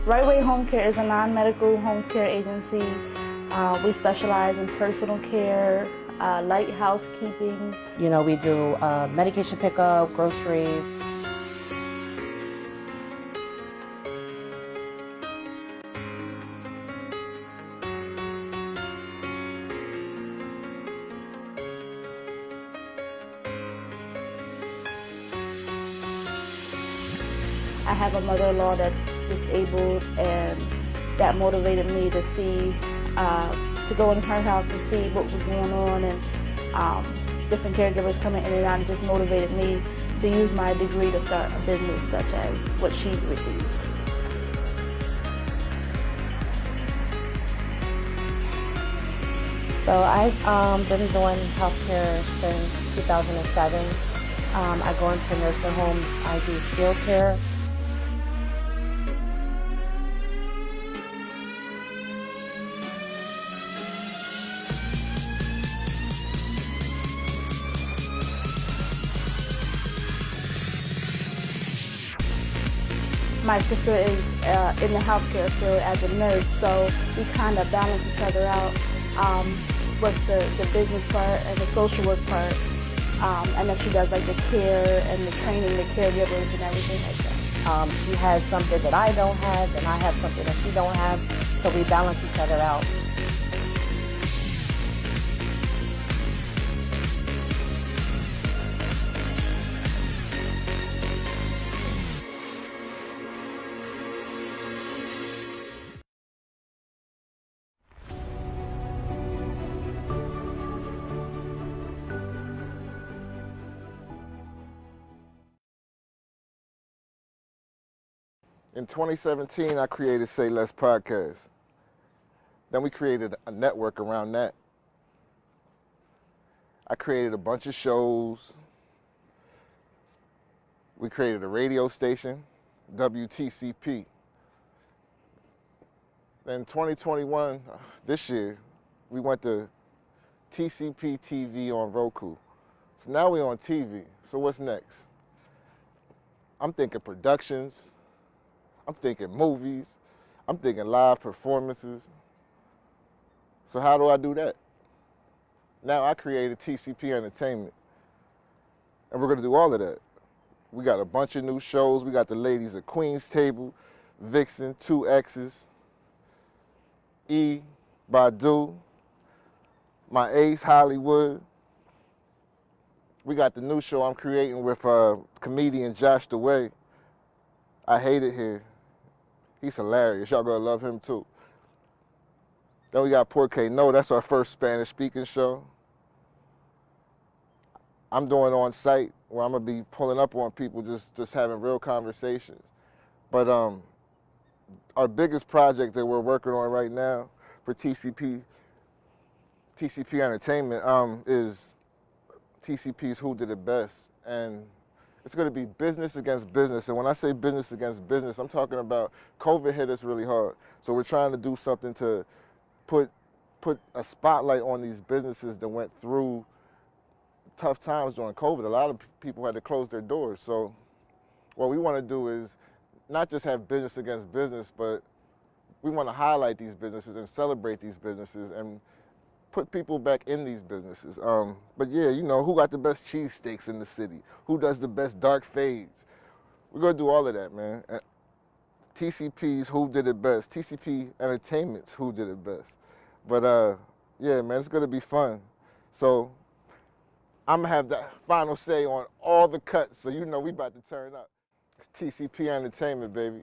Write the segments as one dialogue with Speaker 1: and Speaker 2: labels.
Speaker 1: Right Way Home Care is a non-medical home care agency. We specialize in personal care, light housekeeping.
Speaker 2: You know, we do medication pickup, groceries.
Speaker 1: I have a mother-in-law that's disabled, and that motivated me to see, to go in her house and see what was going on, and different caregivers coming in and out, and just motivated me to use my degree to start a business such as what she receives.
Speaker 2: So I've been doing healthcare since 2007. I go into nursing homes. I do skilled care.
Speaker 1: My sister is in the healthcare field as a nurse, so we kind of balance each other out with the business part and the social work part. And then she does like the care and the training, the caregivers and everything like that.
Speaker 2: She has something that I don't have, and I have something that she don't have, so we balance each other out.
Speaker 3: In 2017, I created SayLESS podcast. Then we created a network around that. I created a bunch of shows. We created a radio station, WTCP. Then 2021, this year, we went to TCP TV on Roku. So now we're on TV. So what's next? I'm thinking productions. I'm thinking movies. I'm thinking live performances. So how do I do that? Now I created TCP Entertainment. And we're gonna do all of that. We got a bunch of new shows. We got the ladies at Queen's Table, Vixen, 2X's, E, Badu, My Ace, Hollywood. We got the new show I'm creating with comedian Josh DeWay. I Hate It Here. He's hilarious. Y'all gonna love him too. Then we got Porque No. That's our first Spanish speaking show. I'm doing on site where I'm gonna be pulling up on people, just having real conversations. But our biggest project that we're working on right now for TCP Entertainment is TCP's Who Did It Best. And it's going to be business against business. And when I say business against business, I'm talking about COVID hit us really hard. So we're trying to do something to put a spotlight on these businesses that went through tough times during COVID. A lot of people had to close their doors. So what we want to do is not just have business against business, but we want to highlight these businesses and celebrate these businesses and put people back in these businesses. But yeah, you know, who got the best cheesesteaks in the city? Who does the best dark fades? We're gonna do all of that, man. TCP's Who Did It Best. TCP Entertainment's Who Did It Best. But yeah, man, it's gonna be fun. So I'm gonna have that final say on all the cuts, so you know we about to turn up. It's TCP Entertainment, baby.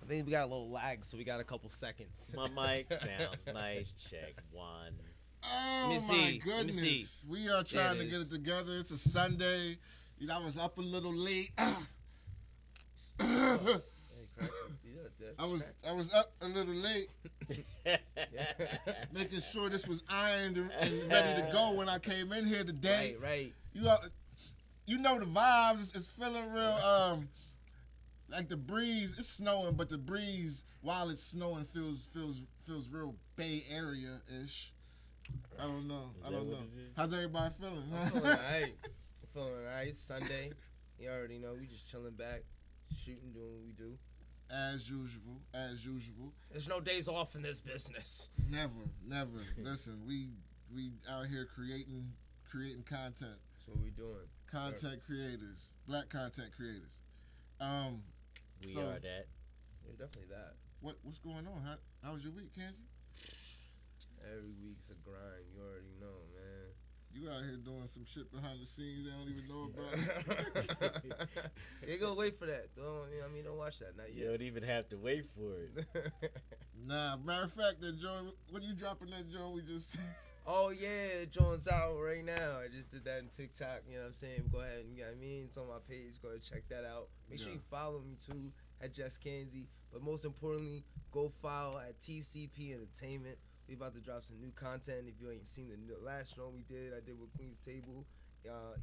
Speaker 4: I think we got a little lag, so we got a couple seconds.
Speaker 5: My mic sounds nice. Check one.
Speaker 6: Oh
Speaker 4: Let me
Speaker 6: my
Speaker 4: see. Let me see.
Speaker 6: goodness. We are trying to get it together. It's a Sunday. You know, I was up a little late. I was up a little late, making sure this was ironed and ready to go when I came in here today.
Speaker 4: Right.
Speaker 6: You know the vibes. It's feeling real. Like the breeze. It's snowing, but the breeze while it's snowing feels real Bay Area ish. I don't know. How's everybody feeling?
Speaker 4: I'm feeling alright. It's Sunday. You already know. We just chilling back, shooting, doing what we do.
Speaker 6: As usual.
Speaker 4: There's no days off in this business.
Speaker 6: Never. Listen, we out here creating content.
Speaker 4: That's what we doing.
Speaker 6: Content creators, black content creators.
Speaker 5: We are that.
Speaker 4: You're definitely that.
Speaker 6: What's going on? How was your week, Kenzie?
Speaker 4: Every week's a grind. You already know, man.
Speaker 6: You out here doing some shit behind the scenes they don't even know about.
Speaker 4: You gonna wait for that. Don't watch that. Not
Speaker 5: You
Speaker 4: yet.
Speaker 5: don't even have to wait for it.
Speaker 6: Nah, matter of fact, that joint, when you dropping that joint, we just.
Speaker 4: Oh yeah, the joint's out right now. I just did that on TikTok. You know what I'm saying? Go ahead and you know what I mean. It's on my page. Go ahead and check that out. Make sure you follow me too at Just Kenzie. But most importantly, go follow at TCP Entertainment. We about to drop some new content. If you ain't seen the last show I did with Queen's Table,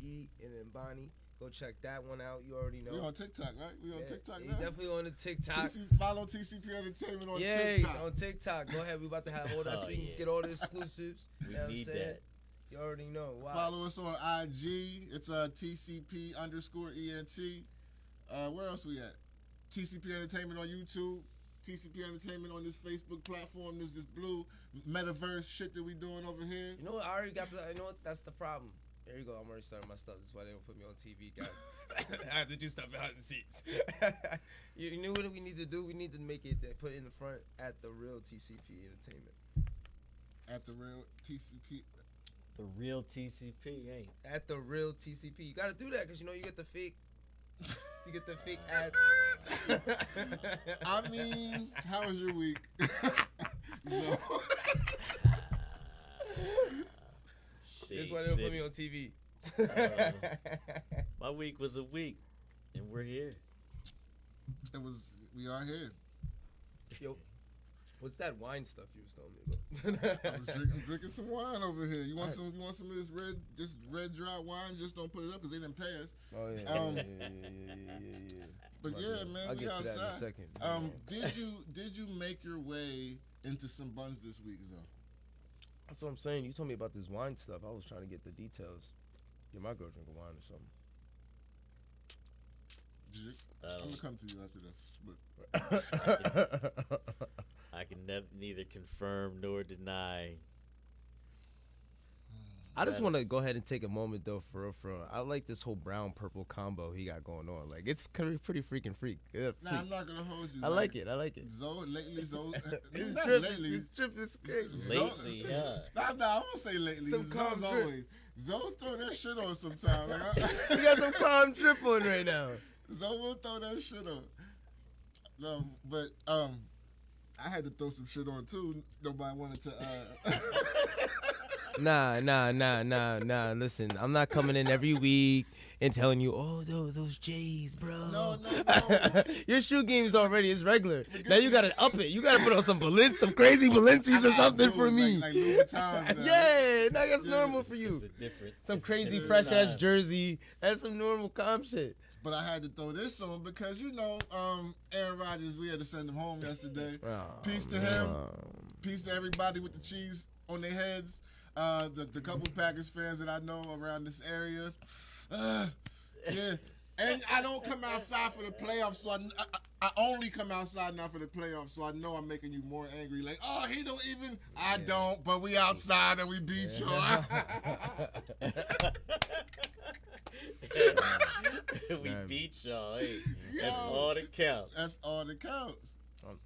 Speaker 4: E and then Bonnie. Go check that one out. You already know.
Speaker 6: We on TikTok, right? We on TikTok now?
Speaker 4: Definitely on the TikTok.
Speaker 6: Follow TCP Entertainment on TikTok.
Speaker 4: Yeah, on TikTok. Go ahead. We about to have all that so you can get all the exclusives.
Speaker 5: We
Speaker 4: You know what I'm
Speaker 5: need
Speaker 4: saying?
Speaker 5: that.
Speaker 4: You already know. Wow.
Speaker 6: Follow us on IG. It's TCP_ENT. Where else we at? TCP Entertainment on YouTube. TCP Entertainment on this Facebook platform. This blue metaverse shit that we doing over here.
Speaker 4: You know what? I already got the. You know what? That's the problem. There you go. I'm already starting my stuff. That's why they don't put me on TV, guys. I have to do stuff behind the scenes. You know what we need to do? We need to make it put it in the front at the real TCP Entertainment.
Speaker 6: At the real TCP.
Speaker 5: The real TCP, ain't.
Speaker 4: At the real TCP. You got to do that because you know you get the fake. You get the fake ads.
Speaker 6: I mean, how was your week? So.
Speaker 4: That's why they don't put me on TV.
Speaker 5: My week was a week, and we're here.
Speaker 6: We are here.
Speaker 4: Yo, what's that wine stuff you was telling me about?
Speaker 6: I was drinking some wine over here. You want some of this red dry wine? Just don't put it up because they didn't pay us.
Speaker 4: Oh yeah.
Speaker 6: But yeah, man,
Speaker 4: I'll
Speaker 6: we
Speaker 4: get to
Speaker 6: outside.
Speaker 4: that in a second.
Speaker 6: Did you make your way into some buns this week, though?
Speaker 4: That's what I'm saying. You told me about this wine stuff. I was trying to get the details. Get my girl drink a wine or something.
Speaker 6: I'm gonna come to you after this. But
Speaker 5: I can neither confirm nor deny.
Speaker 4: I just want to go ahead and take a moment though, for real. I like this whole brown purple combo he got going on. Like it's pretty freaking freak.
Speaker 6: Nah, I'm not gonna hold you.
Speaker 4: I like it.
Speaker 6: Zoe,
Speaker 4: It's
Speaker 6: not
Speaker 4: drip.
Speaker 6: lately.
Speaker 4: It's drip. It's crazy.
Speaker 5: Lately, yeah.
Speaker 6: Nah, I won't say lately.
Speaker 4: Some calm
Speaker 6: Zoe's
Speaker 4: drip.
Speaker 6: always. Zoe throw that shit on sometimes.
Speaker 4: You got some calm drip on right now.
Speaker 6: Zoe will throw that shit on. No, but I had to throw some shit on too. Nobody wanted to.
Speaker 4: Nah. Listen, I'm not coming in every week and telling you, oh, those J's, bro.
Speaker 6: No.
Speaker 4: Your shoe game's already is regular. Now you gotta up it. You gotta put on some crazy Balenci's or something for me.
Speaker 6: Like Louboutins now.
Speaker 4: Yeah, that's normal for you. Some
Speaker 5: It's
Speaker 4: crazy
Speaker 5: different
Speaker 4: fresh ass
Speaker 5: time.
Speaker 4: jersey. That's some normal calm shit.
Speaker 6: But I had to throw this on because Aaron Rodgers. We had to send him home yesterday. Peace to him. Peace to everybody with the cheese on their heads. The couple Packers fans that I know around this area. Yeah. And I don't come outside for the playoffs, so I only come outside now for the playoffs, so I know I'm making you more angry. Like, oh, he don't even. I don't, but we outside and we beat y'all.
Speaker 5: We beat y'all. Hey, that's all that counts.
Speaker 6: That's all that counts.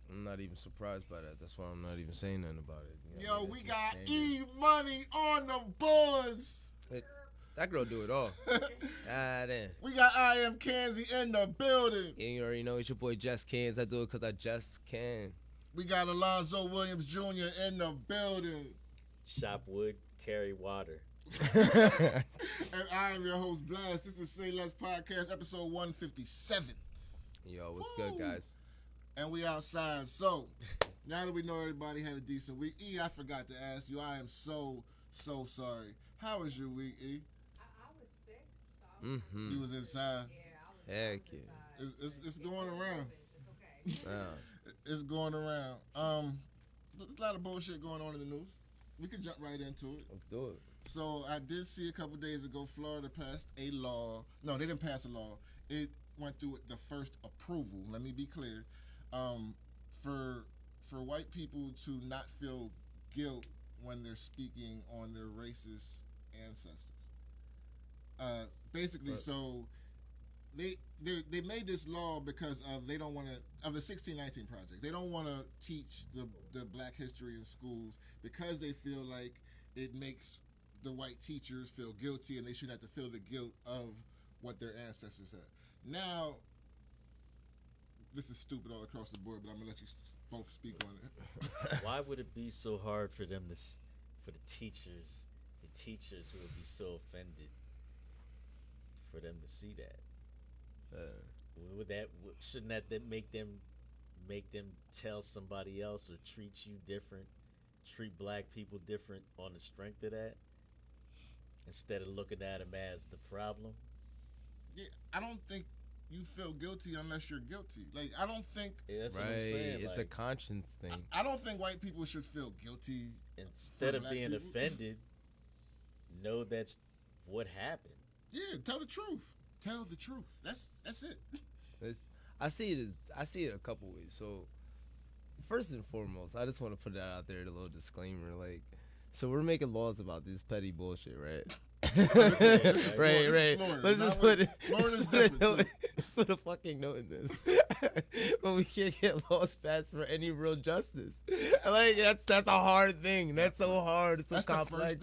Speaker 4: I'm not even surprised by that. That's why I'm not even saying nothing about it.
Speaker 6: Yo, we got E-Money on the boards.
Speaker 4: That girl do it all. Then.
Speaker 6: We got I Am Kanzi in the building.
Speaker 4: And you already know it's your boy Just Cans. I do it because I just can.
Speaker 6: We got Alonzo Williams Jr. in the building.
Speaker 5: Shop wood, carry water.
Speaker 6: And I am your host, Blast. This is SayLESS Podcast, episode 157.
Speaker 4: Yo, what's good, guys?
Speaker 6: And we outside. So, now that we know everybody had a decent week, E, I forgot to ask you. I am so sorry. How was your week, E?
Speaker 7: I was sick, so I was
Speaker 6: You was inside?
Speaker 7: Yeah,
Speaker 4: Heck
Speaker 7: I
Speaker 4: yeah.
Speaker 7: was
Speaker 6: It's going around.
Speaker 7: It's okay.
Speaker 6: It's going around. There's a lot of bullshit going on in the news. We can jump right into it.
Speaker 4: Let's do it.
Speaker 6: So I did see a couple days ago, Florida passed a law. No, they didn't pass a law. It went through the first approval. Let me be clear. For white people to not feel guilt when they're speaking on their racist ancestors. Basically, so they made this law because of they don't want to of the 1619 project. They don't want to teach the Black history in schools because they feel like it makes the white teachers feel guilty and they shouldn't have to feel the guilt of what their ancestors had. Now, this is stupid all across the board, but I'm gonna let you both speak on it.
Speaker 5: Why would it be so hard for them to, for the teachers who would be so offended, for them to see that? Shouldn't that make them tell somebody else or treat you different, treat black people different on the strength of that, instead of looking at them as the problem?
Speaker 6: Yeah, I don't think you feel guilty unless you're guilty. Like, I don't think...
Speaker 5: Yeah, that's what I'm saying.
Speaker 4: It's
Speaker 5: like,
Speaker 4: a conscience thing.
Speaker 6: I don't think white people should feel guilty.
Speaker 5: Instead of being
Speaker 6: people.
Speaker 5: offended, know that's what happened.
Speaker 6: Yeah, tell the truth. Tell the truth. That's it.
Speaker 4: I see it a couple ways. So, first and foremost, I just want to put that out there, a little disclaimer. Like, so we're making laws about this petty bullshit, right? Right. Let's just put it. Let's put a fucking note in this. But we can't get laws passed for any real justice. Like that's a hard thing. That's so hard. It's so complex.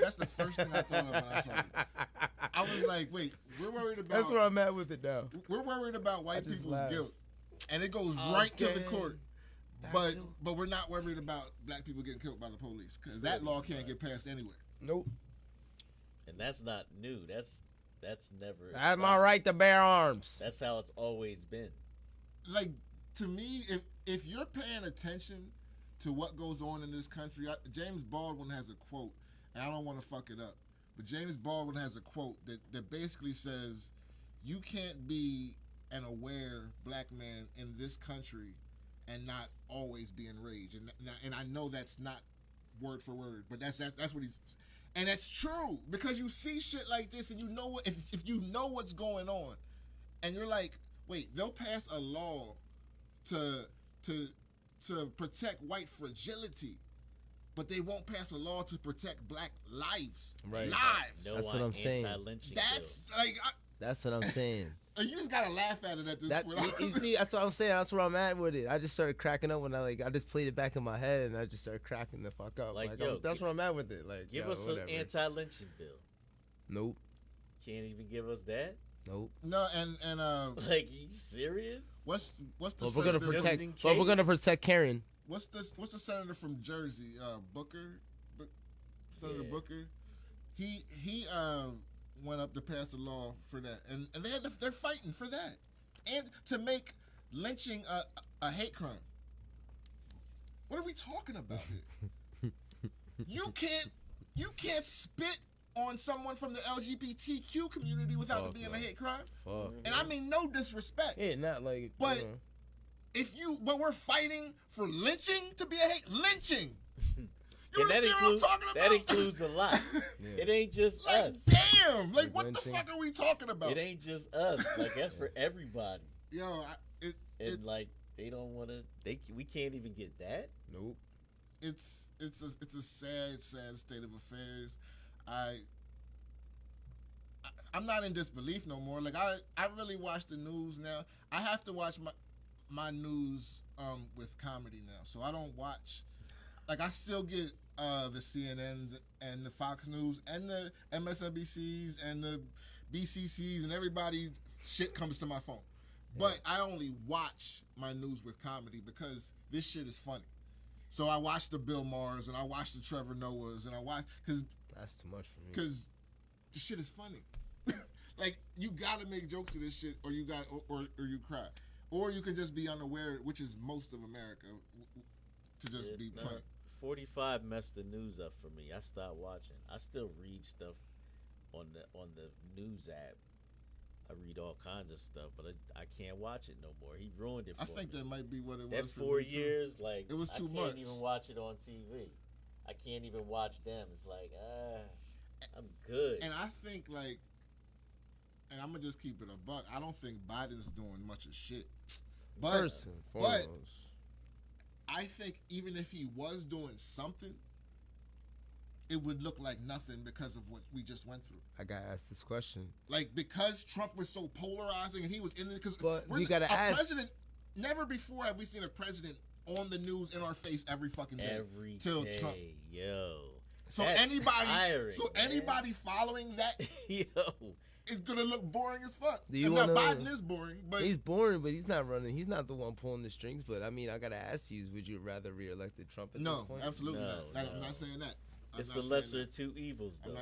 Speaker 6: That's the first thing I thought of when I saw it. I was like, wait, we're worried about.
Speaker 4: That's where I'm at with it now.
Speaker 6: We're worried about white people's
Speaker 4: laughed.
Speaker 6: guilt, and it goes right to the court. But we're not worried about black people getting killed by the police because that law can't get passed anywhere.
Speaker 4: Nope.
Speaker 5: And that's not new. That's never.
Speaker 4: That's my right to bear arms.
Speaker 5: That's how it's always been.
Speaker 6: Like, to me, if you're paying attention to what goes on in this country, James Baldwin has a quote, and I don't want to fuck it up, but James Baldwin has a quote that basically says, you can't be an aware black man in this country and not always be enraged. And I know that's not word for word, but that's what he's... And that's true, because you see shit like this and you know what, if you know what's going on, and you're like, wait, they'll pass a law to protect white fragility, but they won't pass a law to protect black lives.
Speaker 4: Right.
Speaker 6: Lives.
Speaker 5: No,
Speaker 4: That's what I'm saying.
Speaker 6: That's like...
Speaker 4: That's what I'm saying.
Speaker 6: You just gotta laugh at it at this point.
Speaker 4: You see, that's what I'm saying. That's where I'm at with it. I just started cracking up when I just played it back in my head and I just started cracking the fuck up.
Speaker 5: Like, yo,
Speaker 4: that's where I'm at with it. Like,
Speaker 5: give us
Speaker 4: whatever.
Speaker 5: an anti-lynching bill.
Speaker 4: Nope.
Speaker 5: Can't even give us that.
Speaker 4: Nope.
Speaker 6: No, and
Speaker 5: like, you serious?
Speaker 6: what's the
Speaker 4: But we're gonna
Speaker 6: senator?
Speaker 4: protect. But we're gonna protect Karen.
Speaker 6: What's the senator from Jersey? Booker, Senator
Speaker 5: Yeah.
Speaker 6: Booker. He went up to pass a law for that, and they're fighting for that, and to make lynching a hate crime. What are we talking about here? You can't spit on someone from the LGBTQ community without it being a hate crime.
Speaker 4: Fuck.
Speaker 6: And I mean no disrespect.
Speaker 4: Yeah, not like.
Speaker 6: But but we're fighting for lynching to be a hate lynching. You
Speaker 5: And
Speaker 6: understand what I'm talking about?
Speaker 5: that includes a lot.
Speaker 4: Yeah.
Speaker 5: It ain't just
Speaker 6: Like,
Speaker 5: us.
Speaker 6: damn! Like,
Speaker 4: Like
Speaker 6: what
Speaker 4: lynching.
Speaker 6: the fuck are we talking about?
Speaker 5: It ain't just us. Like, that's for everybody.
Speaker 6: Yo,
Speaker 5: And like, they don't want to. We can't even get that.
Speaker 4: Nope.
Speaker 6: it's a sad state of affairs. I'm not in disbelief no more. Like, I really watch the news now. I have to watch my news with comedy now. So I don't watch. Like, I still get the CNNs and the Fox News and the MSNBCs and the BCCs and everybody shit comes to my phone. But I only watch my news with comedy because this shit is funny. So I watch the Bill Maher's and I watch the Trevor Noahs and I watch because
Speaker 8: That's too much for me.
Speaker 6: Because the shit is funny. Like, you gotta make jokes of this shit, or you you cry, or you can just be unaware, which is most of America, to just be playing.
Speaker 5: 45 messed the news up for me. I stopped watching. I still read stuff on the news app. I read all kinds of stuff, but I can't watch it no more. He ruined it for me.
Speaker 6: I think that might be what it
Speaker 5: that
Speaker 6: was for
Speaker 5: 4
Speaker 6: me, too.
Speaker 5: years, like,
Speaker 6: it was too
Speaker 5: I
Speaker 6: much.
Speaker 5: can't even watch it on TV. I can't even watch them. It's like, I'm good.
Speaker 6: And I think, like, and I'm going to just keep it a buck, I don't think Biden's doing much of shit. But,
Speaker 8: First and foremost.
Speaker 6: I think even if he was doing something, it would look like nothing because of what we just went through.
Speaker 8: I got to ask this question.
Speaker 6: Like, because Trump was so polarizing and he was in the...
Speaker 8: But we got to ask...
Speaker 6: president, never before have we seen a president on the news in our face every fucking day.
Speaker 5: Every
Speaker 6: till
Speaker 5: day,
Speaker 6: Trump.
Speaker 5: yo.
Speaker 6: So
Speaker 5: That's
Speaker 6: anybody...
Speaker 5: tiring,
Speaker 6: anybody following that...
Speaker 5: yo.
Speaker 6: It's gonna look boring as fuck.
Speaker 8: Do you
Speaker 6: and
Speaker 8: wanna,
Speaker 6: now Biden is boring, but
Speaker 8: he's boring, but he's not running. He's not the one pulling the strings. But I mean, I gotta ask you: would you rather reelected Trump at this point?
Speaker 6: Absolutely
Speaker 5: No,
Speaker 6: not.
Speaker 5: no.
Speaker 6: I'm not saying that.
Speaker 5: It's the lesser of two evils, though.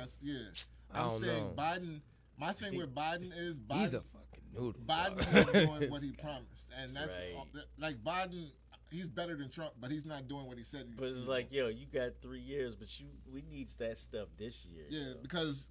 Speaker 6: I'm saying
Speaker 8: know.
Speaker 6: Biden. My thing with Biden is Biden.
Speaker 8: He's a fucking noodle.
Speaker 6: Biden is doing what he promised, and that's
Speaker 5: Right.
Speaker 6: like Biden. He's better than Trump, but he's not doing what he said.
Speaker 5: But it's like, yo, you got 3 years, but we need that stuff this year.
Speaker 6: Yeah,
Speaker 5: yo.
Speaker 6: because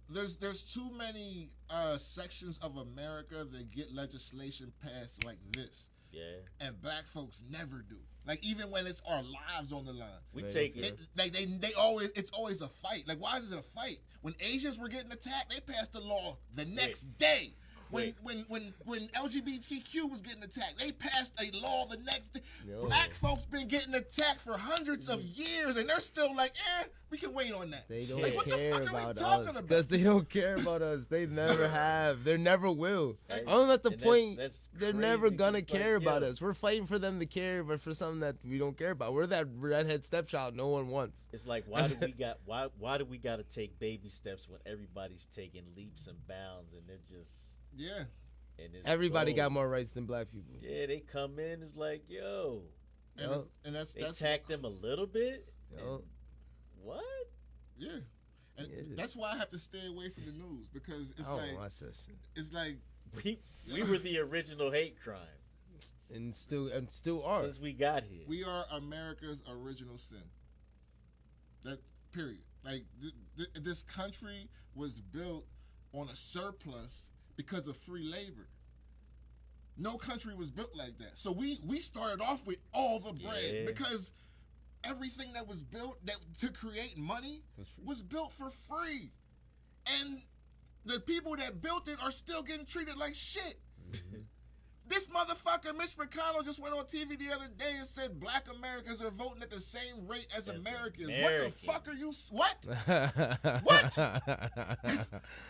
Speaker 6: there's too many sections of America that get legislation passed like this.
Speaker 5: Yeah.
Speaker 6: And black folks never do. Like, even when it's our lives on the line.
Speaker 5: We take it.
Speaker 6: Like they always, it's always a fight. Like, why is it a fight? When Asians were getting attacked, they passed a law the next day. When LGBTQ was getting attacked, they passed a law the next day.
Speaker 8: Yo.
Speaker 6: Black folks been getting attacked for hundreds of years, and they're still like, we can wait on that.
Speaker 8: They don't
Speaker 6: like, what
Speaker 8: care
Speaker 6: the fuck are we
Speaker 8: about
Speaker 6: talking
Speaker 8: us
Speaker 6: about?
Speaker 8: because they don't care about us. They never have. They never will.
Speaker 5: Hey,
Speaker 8: I'm at the
Speaker 5: and
Speaker 8: point
Speaker 5: that's
Speaker 8: they're
Speaker 5: crazy,
Speaker 8: never gonna
Speaker 5: 'cause, like,
Speaker 8: care about
Speaker 5: yo,
Speaker 8: us. We're fighting for them to care, but for something that we don't care about. We're that redhead stepchild no one wants.
Speaker 5: It's like, why do we got to take baby steps when everybody's taking leaps and bounds, and they're just And it's
Speaker 8: Everybody got more rights than black people.
Speaker 5: Yeah, they come in, it's like, yo.
Speaker 6: And that's
Speaker 5: attack them a little bit.
Speaker 8: Yo.
Speaker 5: What?
Speaker 6: Yeah. And that's why I have to stay away from the news, because it's like
Speaker 8: watch that shit.
Speaker 6: It's like
Speaker 5: we were the original hate crime.
Speaker 8: And still are.
Speaker 5: Since we got here.
Speaker 6: We are America's original sin. That period. Like this country was built on a surplus because of free labor. No country was built like that. So we started off with all the bread because everything that was built to create money was built for free. And the people that built it are still getting treated like shit. This motherfucker, Mitch McConnell, just went on TV the other day and said black Americans are voting at the same rate as Americans. What the fuck are you? What? What? I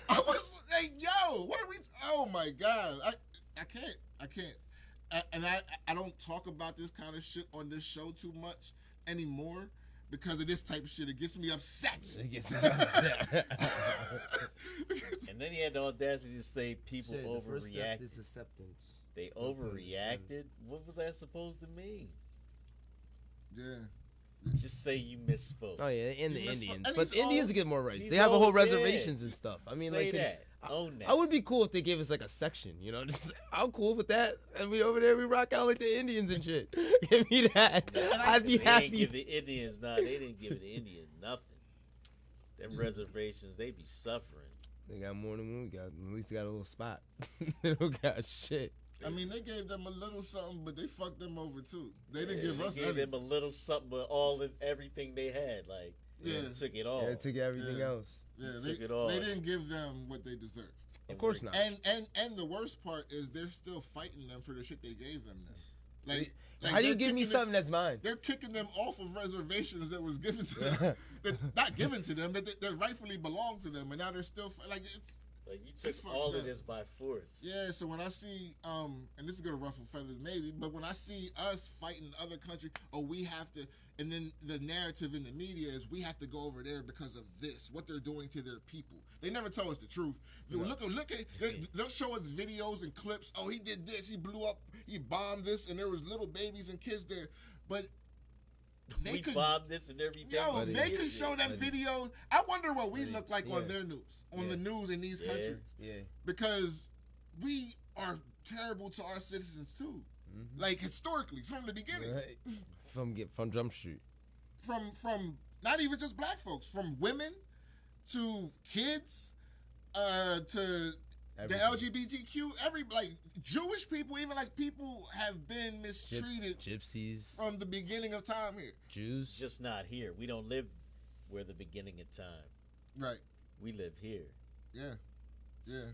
Speaker 6: was like, yo, what are we? Oh my God. I can't. And I don't talk about this kind of shit on this show too much anymore because of this type of shit. It gets me upset.
Speaker 8: It gets me upset.
Speaker 5: And then he had the audacity to say people
Speaker 8: Shit, the first step
Speaker 5: overreacted.
Speaker 8: is acceptance.
Speaker 5: They overreacted? What was that supposed to mean?
Speaker 6: Yeah.
Speaker 5: Just say you misspoke.
Speaker 8: Oh yeah, and the Indians,
Speaker 6: and
Speaker 8: but
Speaker 6: he's
Speaker 8: Indians
Speaker 6: old.
Speaker 8: get more rights.
Speaker 5: He's
Speaker 8: They have a whole
Speaker 5: old, yeah.
Speaker 8: reservations and stuff. I mean,
Speaker 5: Say
Speaker 8: like,
Speaker 5: that. Own that.
Speaker 8: I would be cool if they gave us like a section, you know. Just, I'm cool with that. And we over there, we rock out like the Indians and shit. Give me that. I'd be
Speaker 5: They
Speaker 8: happy.
Speaker 5: didn't give the Indians, they didn't give the Indians nothing. Them reservations, they be suffering.
Speaker 8: They got more than we got. At least they got a little spot. They don't got shit.
Speaker 6: I mean, they gave them a little something, but they fucked them over too. They didn't give us
Speaker 5: They gave them a little something, but everything they had, like, took it all.
Speaker 8: Yeah, took everything else.
Speaker 6: Yeah,
Speaker 5: took it all.
Speaker 6: They didn't give them what they deserved.
Speaker 8: Of course not.
Speaker 6: And the worst part is they're still fighting them for the shit they gave them now. Like
Speaker 8: how do you give me something that's mine?
Speaker 6: They're kicking them off of reservations that was given to them. That not given to them, that rightfully belong to them, and now they're still like it's.
Speaker 5: Like you
Speaker 6: It's
Speaker 5: took
Speaker 6: fucked
Speaker 5: all
Speaker 6: up.
Speaker 5: of this by force.
Speaker 6: Yeah, so when I see, and this is gonna ruffle feathers maybe, but when I see us fighting other countries, we have to, and then the narrative in the media is we have to go over there because of this, what they're doing to their people. They never tell us the truth. Look at, they'll show us videos and clips. Oh, he did this, he blew up, he bombed this, and there was little babies and kids there, but
Speaker 5: We bombed this and everything.
Speaker 6: Yo, they could show that video. I wonder what we look like on their news, on the news in these countries.
Speaker 8: Yeah.
Speaker 6: Because we are terrible to our citizens too.
Speaker 8: Mm-hmm.
Speaker 6: Like historically, from the beginning.
Speaker 8: Right. From Jump Street.
Speaker 6: From not even just black folks, from women to kids, to
Speaker 8: Everything.
Speaker 6: the LGBTQ, like Jewish people, even like people have been mistreated
Speaker 8: Gypsies.
Speaker 6: from the beginning of time here.
Speaker 8: Jews.
Speaker 5: Just not here. We don't live where the beginning of time.
Speaker 6: Right.
Speaker 5: We live here.
Speaker 6: Yeah. Yeah.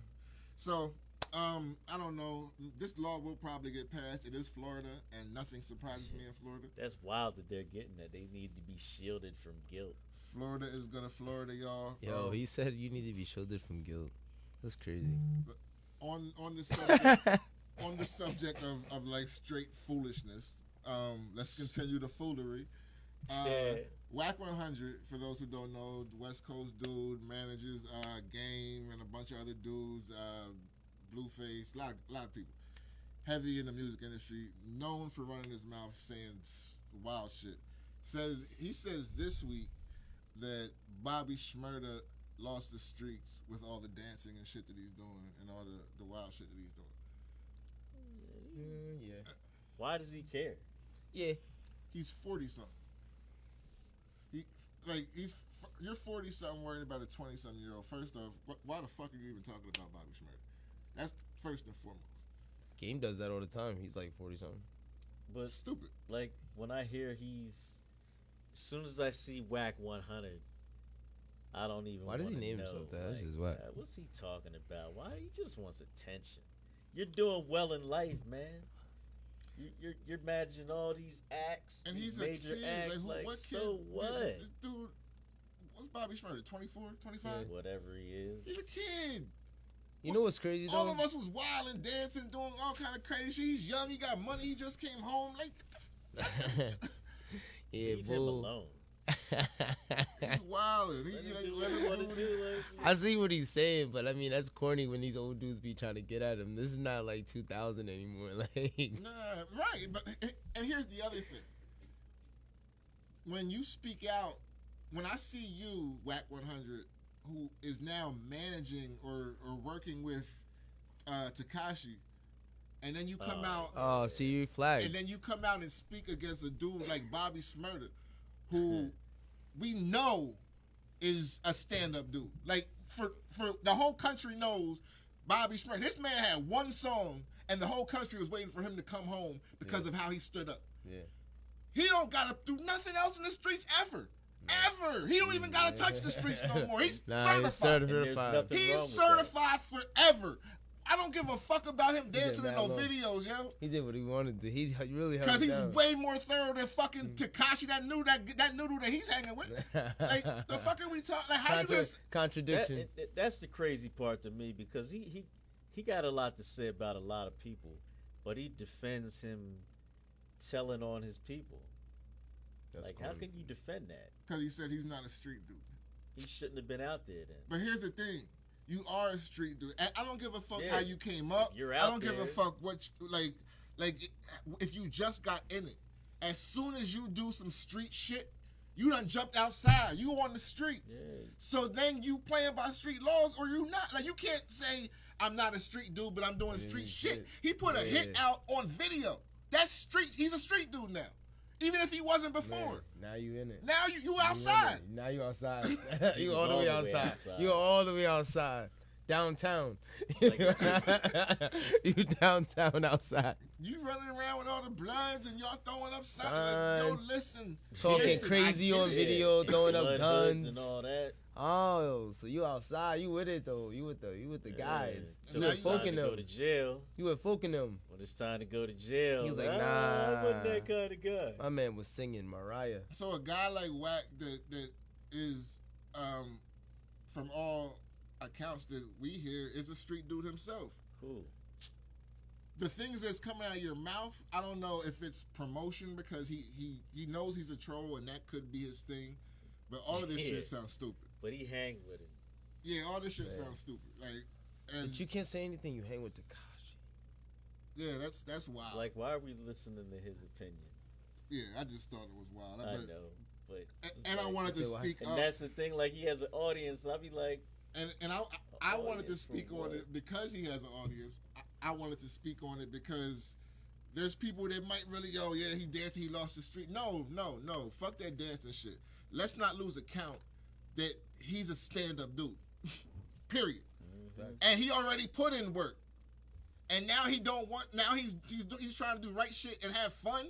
Speaker 6: So, I don't know. This law will probably get passed. It is Florida, and nothing surprises me in Florida.
Speaker 5: That's wild that they're getting that. They need to be shielded from guilt.
Speaker 6: Florida is gonna Florida, y'all.
Speaker 8: Yo, he said you need to be shielded from guilt. That's crazy.
Speaker 6: On the subject on the subject of like straight foolishness. Let's continue the foolery. Wack 100, for those who don't know, the West Coast dude, manages Game and a bunch of other dudes, Blueface, a lot of people. Heavy in the music industry, known for running his mouth saying wild shit. He says this week that Bobby Shmurda lost the streets with all the dancing and shit that he's doing and all the wild shit that he's doing.
Speaker 8: Yeah.
Speaker 5: Why does he care?
Speaker 8: Yeah.
Speaker 6: He's 40-something. You're 40-something worried about a 20-something-year-old. First off, why the fuck are you even talking about Bobby Shmurda? That's first and foremost.
Speaker 8: Game does that all the time. He's like 40-something.
Speaker 5: But
Speaker 6: Stupid.
Speaker 5: like when I hear as soon as I see Wack 100, I don't even.
Speaker 8: Why does he
Speaker 5: wanna
Speaker 8: name
Speaker 5: know,
Speaker 8: himself that? That's
Speaker 5: like,
Speaker 8: just whack.
Speaker 5: what's he talking about? Why he just wants attention? You're doing well in life, man. You're managing all these acts,
Speaker 6: And
Speaker 5: these
Speaker 6: he's a
Speaker 5: major
Speaker 6: kid.
Speaker 5: acts.
Speaker 6: Like,
Speaker 5: Like,
Speaker 6: what kid?
Speaker 5: so what?
Speaker 6: This dude, what's Bobby Shmurda? 24, 25?
Speaker 5: Whatever he is.
Speaker 6: He's a kid.
Speaker 8: You know what's crazy though?
Speaker 6: All of us was wild and dancing, doing all kind of crazy shit. He's young. He got money. He just came home. Like,
Speaker 8: Yeah,
Speaker 5: Leave him
Speaker 8: bull.
Speaker 5: alone.
Speaker 6: he's wild.
Speaker 5: Let him do what he wanna do, like,
Speaker 8: I see what he's saying, but I mean that's corny when these old dudes be trying to get at him. This is not like 2000 anymore. Like,
Speaker 6: Nah, right. But and here's the other thing. When you speak out, when I see you, Wack 100, who is now managing or working with Tekashi, and then you come out,
Speaker 8: oh, see you flagged.
Speaker 6: and then you come out and speak against a dude like Bobby Shmurda, who we know is a stand-up dude. Like for the whole country knows Bobby Shmurda. This man had one song, and the whole country was waiting for him to come home because of how he stood up.
Speaker 8: Yeah.
Speaker 6: He don't gotta do nothing else in the streets ever. Ever. He don't even gotta touch the streets no more. He's
Speaker 8: He's
Speaker 6: certified.
Speaker 5: And there's
Speaker 8: certified.
Speaker 5: nothing
Speaker 6: He's
Speaker 5: wrong with
Speaker 6: certified forever. I don't give a fuck about him dancing in
Speaker 8: mad
Speaker 6: no
Speaker 8: low.
Speaker 6: videos, yo.
Speaker 8: He did what he wanted to. He really held
Speaker 6: Because
Speaker 8: it
Speaker 6: he's
Speaker 8: down.
Speaker 6: way more thorough than fucking Tekashi, that noodle that he's hanging with. Like, the fuck are we talking? Like, how you gonna...
Speaker 8: Contradiction.
Speaker 5: That's the crazy part to me because he got a lot to say about a lot of people, but he defends him telling on his people.
Speaker 8: That's
Speaker 5: Like, how
Speaker 8: corny.
Speaker 5: can you defend that?
Speaker 6: Because he said he's not a street dude.
Speaker 5: He shouldn't have been out there then.
Speaker 6: But here's the thing. You are a street dude. And I don't give a fuck
Speaker 5: Yeah.
Speaker 6: how you came up.
Speaker 5: If you're
Speaker 6: I
Speaker 5: out
Speaker 6: don't give a
Speaker 5: there.
Speaker 6: fuck what, like if you just got in it. As soon as you do some street shit, you done jumped outside. You on the streets.
Speaker 5: Yeah.
Speaker 6: So then you playing by street laws or you not. Like, you can't say, I'm not a street dude, but I'm doing street shit. He put a hit out on video. That's street. He's a street dude now. Even if he wasn't before.
Speaker 8: Man, now you in it.
Speaker 6: Now you outside.
Speaker 8: Now you outside.
Speaker 5: He
Speaker 8: you
Speaker 5: was
Speaker 8: all the way outside. You all the way outside. Downtown.
Speaker 5: Like-
Speaker 8: You downtown outside.
Speaker 6: You running around with all the bloods and y'all throwing up signs.
Speaker 8: Fine.
Speaker 6: Like, yo, listen.
Speaker 8: Talking
Speaker 6: listen,
Speaker 8: crazy
Speaker 6: I get
Speaker 8: on
Speaker 6: it.
Speaker 8: video, throwing up
Speaker 5: Blood hoods
Speaker 8: guns.
Speaker 5: and all that.
Speaker 8: Oh, so you outside? You with it though? You with the guys?
Speaker 5: So
Speaker 8: You
Speaker 6: now
Speaker 8: with
Speaker 6: you
Speaker 8: folk
Speaker 5: time
Speaker 8: in
Speaker 5: to go
Speaker 8: them?
Speaker 5: to jail.
Speaker 8: You with folk in them?
Speaker 5: When it's time to go to jail,
Speaker 8: He was like,
Speaker 5: I wasn't
Speaker 8: nah.
Speaker 5: that kind of guy.
Speaker 8: My man was singing Mariah.
Speaker 6: So a guy like Wack that is, from all accounts, accounts that we hear is a street dude himself.
Speaker 5: Cool.
Speaker 6: The things that's coming out of your mouth, I don't know if it's promotion because he knows he's a troll and that could be his thing. But all of this shit sounds stupid.
Speaker 5: But he hang with him.
Speaker 6: Yeah, all this shit sounds stupid. Like, and
Speaker 8: but you can't say anything. You hang with Tekashi.
Speaker 6: Yeah, that's wild.
Speaker 5: Like, why are we listening to his opinion?
Speaker 6: Yeah, I just thought it was wild.
Speaker 5: I know, but
Speaker 6: and I wanted to speak
Speaker 5: and
Speaker 6: up.
Speaker 5: that's the thing. Like, he has an audience. I'll be like,
Speaker 6: and I wanted to speak on it because he has an audience. I wanted to speak on it because there's people that might really, he danced, he lost the street. No, fuck that dancing shit. Let's not lose account that he's a stand-up dude. Period. Mm-hmm. And he already put in work. And now he don't want. Now he's trying to do right shit and have fun.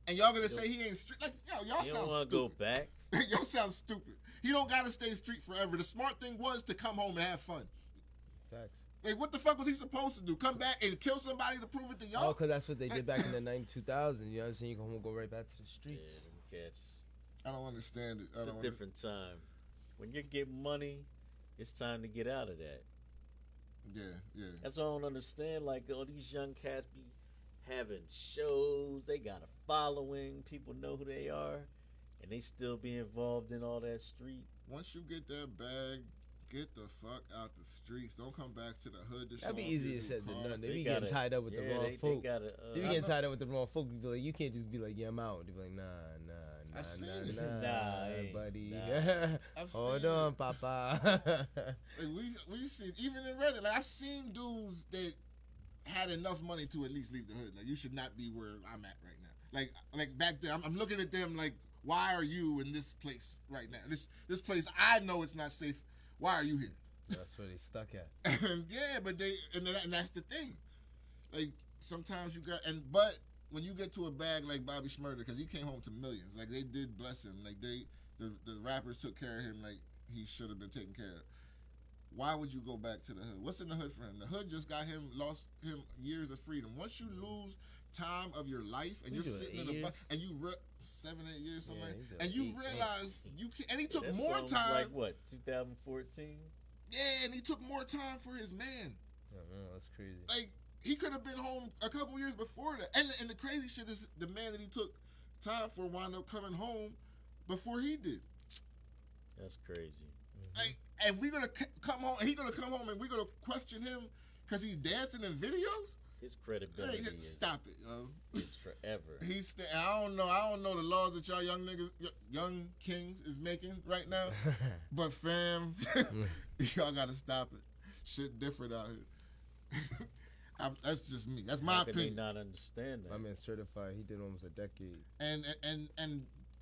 Speaker 6: And y'all gonna say he ain't street? Like, y'all sound stupid.
Speaker 5: Go back.
Speaker 6: Y'all sound stupid. He don't gotta stay street forever. The smart thing was to come home and have fun.
Speaker 8: Facts.
Speaker 6: Like, what the fuck was he supposed to do? Come back and kill somebody to prove it to y'all?
Speaker 8: Oh, because that's what they did back in the 2000s. You know what I'm saying? You go home and go right back to the streets.
Speaker 5: Yeah, cats.
Speaker 6: I don't understand it.
Speaker 5: It's a different time. When you get money, it's time to get out of that.
Speaker 6: Yeah.
Speaker 5: That's what I don't understand. Like, all these young cats be having shows. They got a following. People know who they are. And they still be involved in all that street.
Speaker 6: Once you get that bag, get the fuck out the streets. Don't come back to the hood to show
Speaker 8: That'd be easier said than done. They be
Speaker 5: gotta,
Speaker 8: getting tied up with the wrong folk. They be getting
Speaker 6: know.
Speaker 8: tied up with the wrong folk. You be like, you can't just be like, yeah, I'm out. They be like, nah, buddy. Hold on, Papa.
Speaker 6: Like, we've seen, even in Reddit, like, I've seen dudes that had enough money to at least leave the hood. Like, you should not be where I'm at right now. Like back there, I'm looking at them like, why are you in this place right now? This place, I know it's not safe. Why are you here?
Speaker 8: That's where they stuck at.
Speaker 6: Yeah, but and that's the thing. Like, sometimes you got, but when you get to a bag like Bobby Shmurda, because he came home to millions, like, they did bless him. Like, the rappers took care of him like he should have been taken care of. Why would you go back to the hood? What's in the hood for him? The hood just lost him years of freedom. Once you lose time of your life and you're sitting in a bus and you 7, 8 years, something like that, and you realize you can, and he took more time.
Speaker 5: Like what, 2014?
Speaker 6: Yeah, and he took more time for his man.
Speaker 8: That's crazy.
Speaker 6: Like, he could have been home a couple years before that. And the crazy shit is the man that he took time for wound up coming home before he did.
Speaker 5: That's crazy.
Speaker 6: Like, and we're gonna come home, and he's gonna come home, and we're gonna question him because he's dancing in videos.
Speaker 5: His credibility is,
Speaker 6: stop it, yo.
Speaker 5: It's forever.
Speaker 6: I don't know the laws that y'all young kings is making right now, but fam, y'all gotta stop it. Shit different out here. That's just me. That's my opinion.
Speaker 5: They not understand that.
Speaker 8: My man certified. He did almost a decade.
Speaker 6: And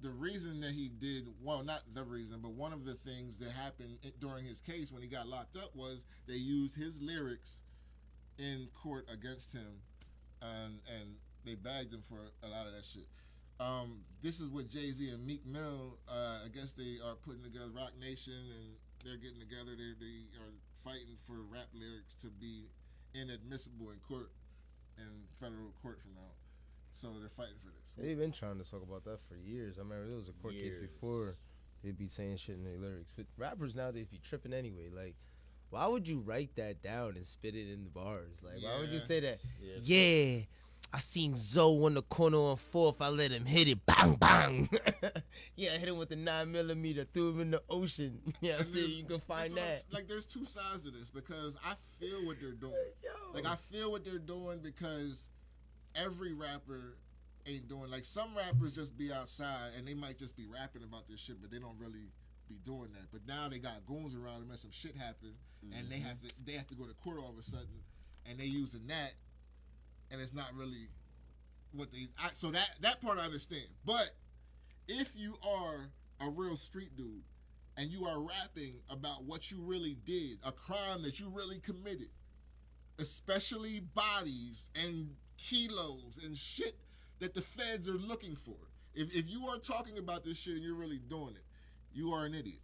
Speaker 6: the reason that he did, well, not the reason, but one of the things that happened during his case when he got locked up was they used his lyrics in court against him, and they bagged him for a lot of that shit. This is what Jay-Z and Meek Mill, I guess they are putting together Rock Nation, and they're getting together. They are fighting for rap lyrics to be inadmissible in court, in federal court from now. So they're fighting for this.
Speaker 8: They've been trying to talk about that for years. I remember there was a court case before they'd be saying shit in their lyrics. But rappers nowadays be tripping anyway. Like, why would you write that down and spit it in the bars? Like, why would you say that? Yeah, I seen Zoe on the corner on 4th. I let him hit it. Bang, bang. Yeah, I hit him with the 9mm. Threw him in the ocean. Yeah, I see, you can find that.
Speaker 6: Like, there's two sides to this because I feel what they're doing. Like, I feel what they're doing because every rapper ain't doing, like, some rappers just be outside and they might just be rapping about this shit, but they don't really be doing that. But now they got goons around them and some shit happen, and they have to go to court all of a sudden, and they using that, and it's not really what they. So that part I understand. But if you are a real street dude and you are rapping about what you really did, a crime that you really committed, especially bodies and kilos and shit that the feds are looking for. If you are talking about this shit and you're really doing it, you are an idiot.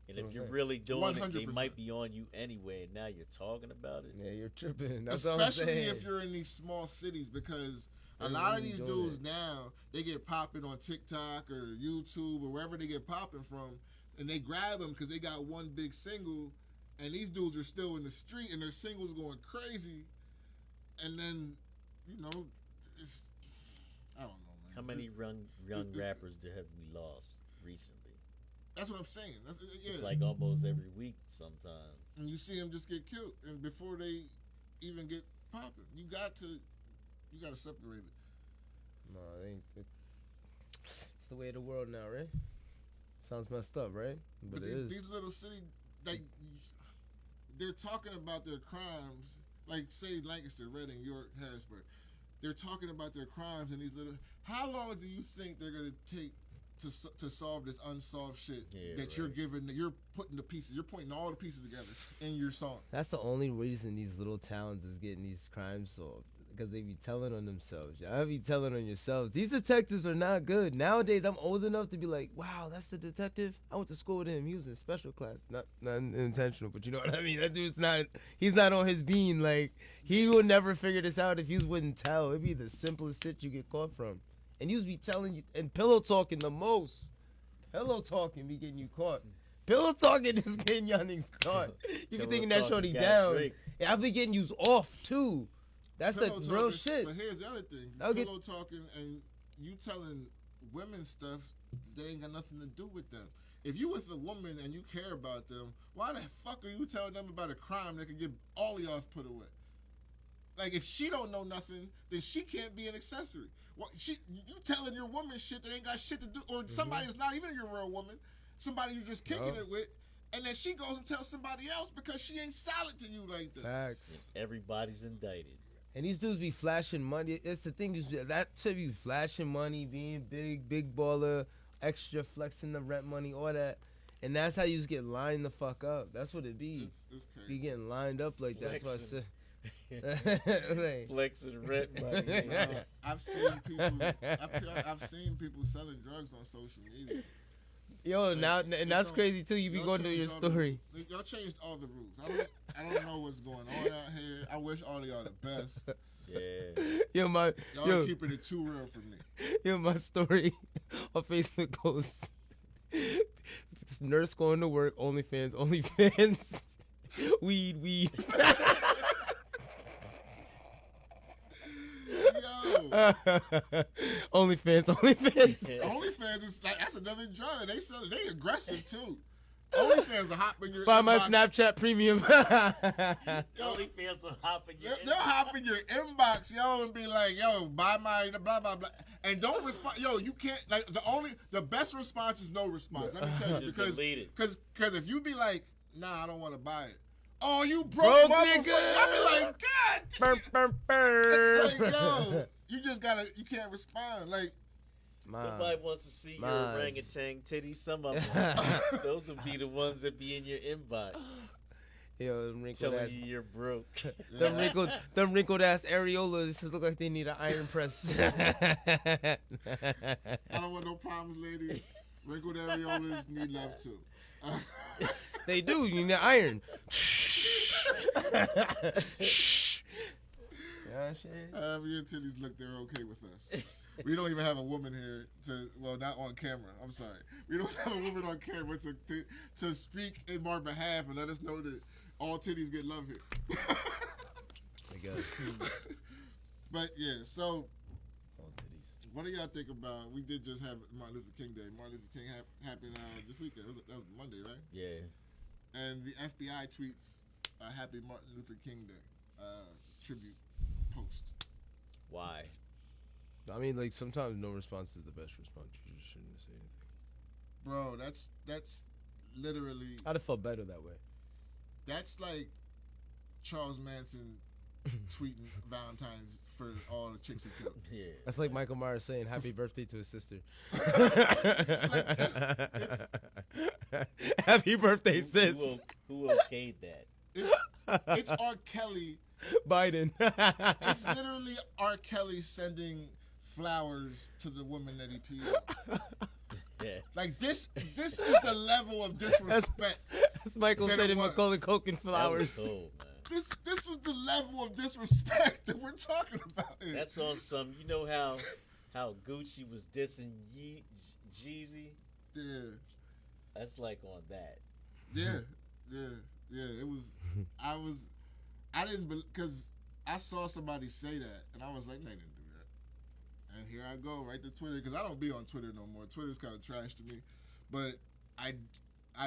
Speaker 5: And if you're really doing
Speaker 6: 100%.
Speaker 5: it, they might be on you anyway, and now you're talking about it.
Speaker 8: Yeah, you're tripping. That's
Speaker 6: Especially
Speaker 8: what I'm saying.
Speaker 6: if you're in these small cities, because a lot of these dudes now, they get popping on TikTok or YouTube or wherever they get popping from, and they grab them because they got one big single, and these dudes are still in the street, and their singles going crazy, and then, you know, it's, I don't know, man.
Speaker 5: How many young rappers have we lost recently?
Speaker 6: That's what I'm saying. Yeah.
Speaker 5: It's like almost every week sometimes.
Speaker 6: And you see them just get killed, and before they even get popping, you got to separate it.
Speaker 8: No, it ain't. It's the way of the world now, right? Sounds messed up, right? But it is.
Speaker 6: These little cities, like, they're talking about their crimes, like, say, Lancaster, Reading, York, Harrisburg. They're talking about their crimes in these little. How long do you think they're gonna take to solve this unsolved shit that you're giving? You're putting the pieces. You're pointing all the pieces together in your song.
Speaker 8: That's the only reason these little towns is getting these crimes solved. Because they be telling on themselves. Y'all be telling on yourselves. These detectives are not good. Nowadays, I'm old enough to be like, wow, that's the detective. I went to school with him. He was in special class. Not intentional, but you know what I mean? That dude's not, he's not on his bean. Like, he would never figure this out if you wouldn't tell. It'd be the simplest shit you get caught from. And you be telling you, and pillow talking the most. Pillow talking be getting you caught. Pillow talking is getting y'all niggas caught. You be thinking that shorty down. Yeah, I be getting used off, too. That's the real shit.
Speaker 6: But here's the other thing. Pillow talking and you telling women stuff that ain't got nothing to do with them. If you with a woman and you care about them, why the fuck are you telling them about a crime that can get all of y'all put away? Like, if she don't know nothing, then she can't be an accessory. Well, you telling your woman shit that ain't got shit to do, or somebody that's not even your real woman, somebody you just kicking it with, and then she goes and tells somebody else because she ain't solid to you like that.
Speaker 8: Facts.
Speaker 5: Everybody's indicted.
Speaker 8: And these dudes be flashing money. It's the thing, that should be flashing money, being big baller, extra flexing the rent money, all that. And that's how you just get lined the fuck up. That's what it be.
Speaker 6: It's crazy.
Speaker 8: Be getting lined up like that. That's what I said.
Speaker 5: Like, flexing rent money.
Speaker 6: I've seen people selling drugs on social media.
Speaker 8: Yo, like, now and that's crazy too. You be going through your story.
Speaker 6: Y'all changed all the rules. I don't know what's going on out here. I wish all of y'all the best.
Speaker 5: Yeah.
Speaker 6: Y'all keeping it too real for me.
Speaker 8: Yo, my story on Facebook goes, this nurse going to work, OnlyFans, weed. OnlyFans.
Speaker 6: OnlyFans is like, that's another drug. They aggressive too. OnlyFans will hop in your
Speaker 8: buy
Speaker 6: inbox.
Speaker 8: my Snapchat premium.
Speaker 5: OnlyFans will hop in your inbox.
Speaker 6: They'll hop in your inbox, yo, and be like, yo, buy my blah blah blah, and don't respond. Yo, you can't, like, the best response is no response. Let me tell you, because if you be like, nah, I don't want to buy it. Oh, you broke motherfucker. I be like, God. Like, yo, you can't respond. Like,
Speaker 5: nobody wants to see your orangutan titties. Some of them, those will be the ones that be in your inbox.
Speaker 8: Yo, them wrinkled
Speaker 5: telling
Speaker 8: ass.
Speaker 5: you you're broke.
Speaker 8: Them wrinkled ass areolas look like they need an iron press.
Speaker 6: I don't want no problems, ladies. Wrinkled areolas need love too.
Speaker 8: They do. You need iron.
Speaker 6: Your titties look, they're okay with us. We don't even have a woman here not on camera. I'm sorry. We don't have a woman on camera to speak in our behalf and let us know that all titties get love here.
Speaker 8: I guess.
Speaker 6: But yeah, so what do y'all think about? We did just have Martin Luther King Day. Martin Luther King happened this weekend. That was Monday, right?
Speaker 5: Yeah.
Speaker 6: And the FBI tweets Happy Martin Luther King Day tribute post.
Speaker 5: Why?
Speaker 8: I mean, like, sometimes no response is the best response. You just shouldn't say anything.
Speaker 6: Bro, that's literally.
Speaker 8: I'd have felt better that way.
Speaker 6: That's like Charles Manson tweeting Valentine's for all the chicks he killed.
Speaker 5: Yeah.
Speaker 8: That's like Michael Myers saying happy birthday to his sister. Happy birthday, sis.
Speaker 5: Who okayed that?
Speaker 6: It's R. Kelly.
Speaker 8: Biden.
Speaker 6: It's literally R. Kelly sending flowers to the woman that he peed on.
Speaker 5: Yeah.
Speaker 6: Like, this is the level of disrespect.
Speaker 8: That's Michael said in Macaulay Culkin flowers.
Speaker 5: That was cool, man.
Speaker 6: This was the level of disrespect that we're talking about here.
Speaker 5: That's on some, you know how Gucci was dissing Jeezy?
Speaker 6: Yeah.
Speaker 5: That's like on that.
Speaker 6: Yeah. Yeah, it was. I didn't because I saw somebody say that, and I was like, they didn't do that. And here I go right to Twitter because I don't be on Twitter no more. Twitter's kind of trash to me, but I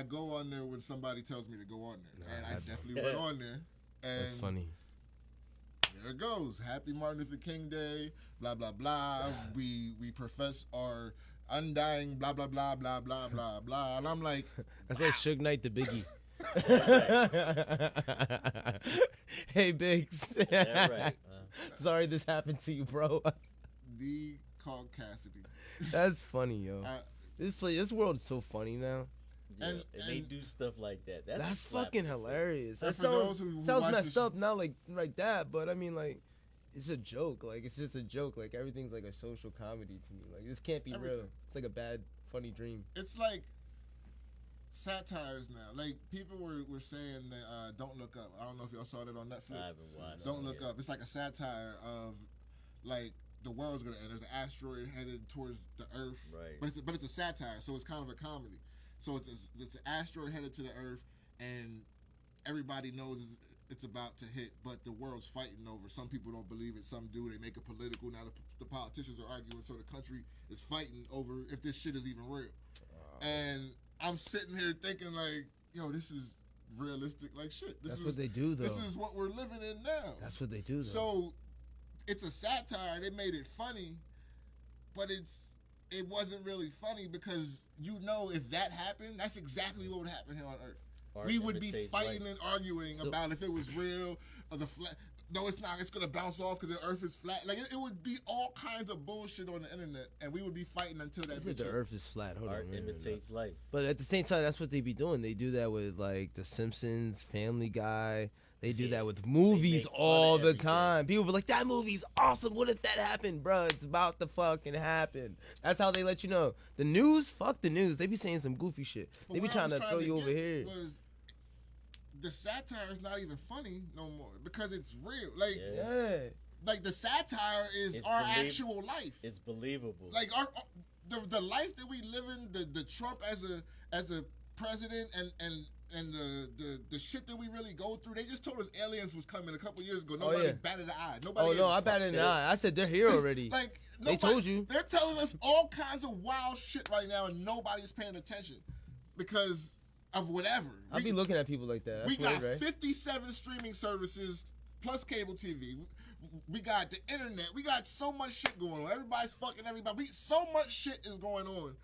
Speaker 6: go on there when somebody tells me to go on there, and I definitely went on there. And
Speaker 8: That's funny.
Speaker 6: There it goes. Happy Martin Luther King Day. Blah blah blah. We profess our undying blah blah blah blah blah blah blah. And I'm like,
Speaker 8: That's like Suge Knight to Biggie. Hey, Biggs.
Speaker 5: Right.
Speaker 8: Sorry this happened to you, bro.
Speaker 6: the Cassidy.
Speaker 8: That's funny, yo. This world is so funny now.
Speaker 5: Yeah, and they do stuff like that. That's
Speaker 8: fucking hilarious. That
Speaker 6: for those who
Speaker 8: sounds
Speaker 6: watch
Speaker 8: messed
Speaker 6: the
Speaker 8: up, not like that, but I mean, like, it's a joke. Like, it's just a joke. Like, everything's like a social comedy to me. Like, this can't be real. It's like a bad, funny dream.
Speaker 6: It's like satires now. Like, people were saying that Don't Look Up. I don't know if y'all saw that on Netflix.
Speaker 5: I haven't watched.
Speaker 6: Don't Look Up. It's like a satire of, like, the world's gonna end. There's an asteroid headed towards the Earth.
Speaker 5: Right.
Speaker 6: But it's a satire, so it's kind of a comedy. So it's an asteroid headed to the Earth, and everybody knows it's about to hit, but the world's fighting over. Some people don't believe it, some do. They make it political. Now the politicians are arguing, so the country is fighting over if this shit is even real. And I'm sitting here thinking like, yo, this is realistic like shit. That's
Speaker 8: what they do, though.
Speaker 6: This is what we're living in now.
Speaker 8: That's what they do, though.
Speaker 6: So it's a satire. They made it funny, but it wasn't really funny because if that happened, that's exactly what would happen here on Earth. We would be fighting and arguing about if it was real or the flat. No, it's not. It's gonna bounce off because the Earth is flat. Like it would be all kinds of bullshit on the internet, and we would be fighting until that.
Speaker 8: The Earth is flat. Hold
Speaker 5: Art
Speaker 8: on.
Speaker 5: imitates life.
Speaker 8: But at the same time, that's what they be doing. They do that with like The Simpsons, Family Guy. They do that with movies all the time. People be like, that movie's awesome. What if that happened, bro? It's about to fucking happen. That's how they let you know. The news, fuck the news. They be saying some goofy shit. They be trying to throw you over here.
Speaker 6: The satire is not even funny no more because it's real. Like, like the satire is our actual life.
Speaker 5: It's believable.
Speaker 6: Like the life that we live in, the Trump as a president and the shit that we really go through. They just told us aliens was coming a couple years ago. Nobody batted an eye. Nobody.
Speaker 8: I batted an eye. I said they're here already.
Speaker 6: Like
Speaker 8: they told you.
Speaker 6: They're telling us all kinds of wild shit right now, and nobody's paying attention because of whatever.
Speaker 8: I'll be looking at people like that. That's
Speaker 6: we got
Speaker 8: weird, right?
Speaker 6: 57 streaming services plus cable TV. We got the internet. We got so much shit going on. Everybody's fucking everybody. So much shit is going on.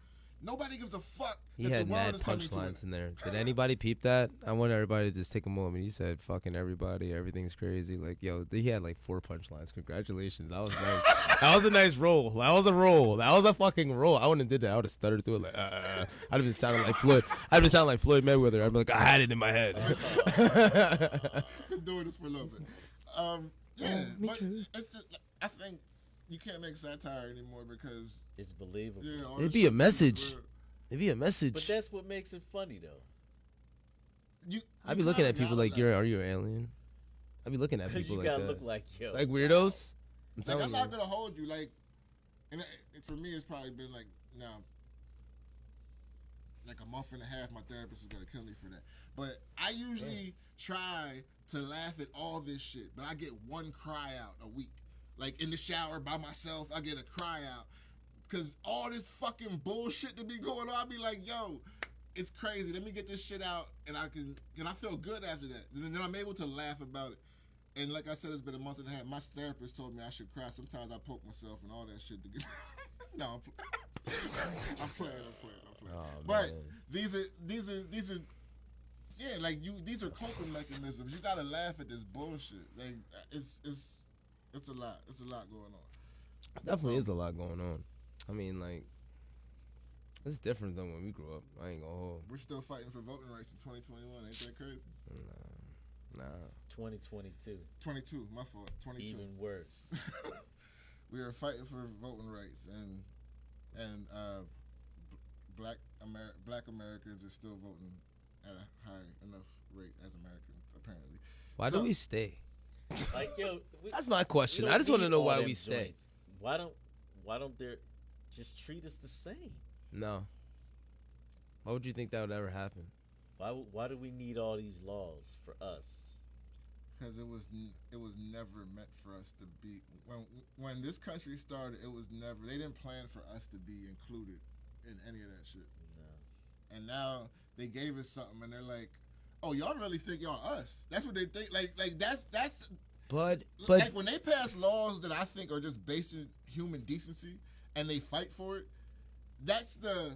Speaker 6: Nobody gives a fuck.
Speaker 8: He had mad punchlines in there. Did anybody peep that? I want everybody to just take a moment. He said, fucking everybody, everything's crazy. Like, yo, he had like 4 punchlines. Congratulations. That was nice. That was a nice roll. That was a roll. That was a fucking roll. I wouldn't have did that. I would have stuttered through it like, I'd have been sounding like Floyd. I'd have been sounding like Floyd Mayweather. I'd be like, I had it in my head.
Speaker 6: Been doing this for a little bit. But it's just, I think you can't make satire anymore because
Speaker 5: it's believable.
Speaker 6: Yeah,
Speaker 8: it'd be a message. It'd be a message.
Speaker 5: But that's what makes it funny, though.
Speaker 8: I'd be looking at people like, are you an alien? I'd be looking at people like that.
Speaker 5: You gotta look like, yo.
Speaker 8: Like weirdos?
Speaker 6: I'm not gonna hold you. Like, and for me, it's probably been like, like a month and a half. My therapist is gonna kill me for that. But I usually try to laugh at all this shit, but I get one cry out a week. Like in the shower by myself, I get a cry out. Cause all this fucking bullshit that be going on, I be like, yo, it's crazy. Let me get this shit out, and I feel good after that. And then I'm able to laugh about it. And like I said, it's been a month and a half. My therapist told me I should cry. Sometimes I poke myself and all that shit to get. No, I'm playing.
Speaker 8: Oh,
Speaker 6: but these are. Yeah, like these are coping mechanisms. You gotta laugh at this bullshit. Like it's a lot. It's a lot going on.
Speaker 8: Definitely is a lot going on. I mean, like, it's different than when we grew up. I ain't gonna hold.
Speaker 6: We're still fighting for voting rights in 2021. Ain't that crazy?
Speaker 8: Nah.
Speaker 5: 2022.
Speaker 6: 22. My fault. 22.
Speaker 5: Even worse.
Speaker 6: We are fighting for voting rights, and black Americans are still voting at a high enough rate as Americans, apparently.
Speaker 8: Why do we stay?
Speaker 5: Like, yo,
Speaker 8: that's my question. I just want to know why we stay.
Speaker 5: Why don't they just treat us the same?
Speaker 8: No. Why would you think that would ever happen?
Speaker 5: Why do we need all these laws for us?
Speaker 6: Because it was never meant for us to be. When this country started, it was never. They didn't plan for us to be included in any of that shit.
Speaker 5: No.
Speaker 6: And now they gave us something, and they're like, "Oh, y'all really think y'all us?" That's what they think. Like that's.
Speaker 8: But
Speaker 6: like when they pass laws that I think are just based in human decency, and they fight for it, that's the.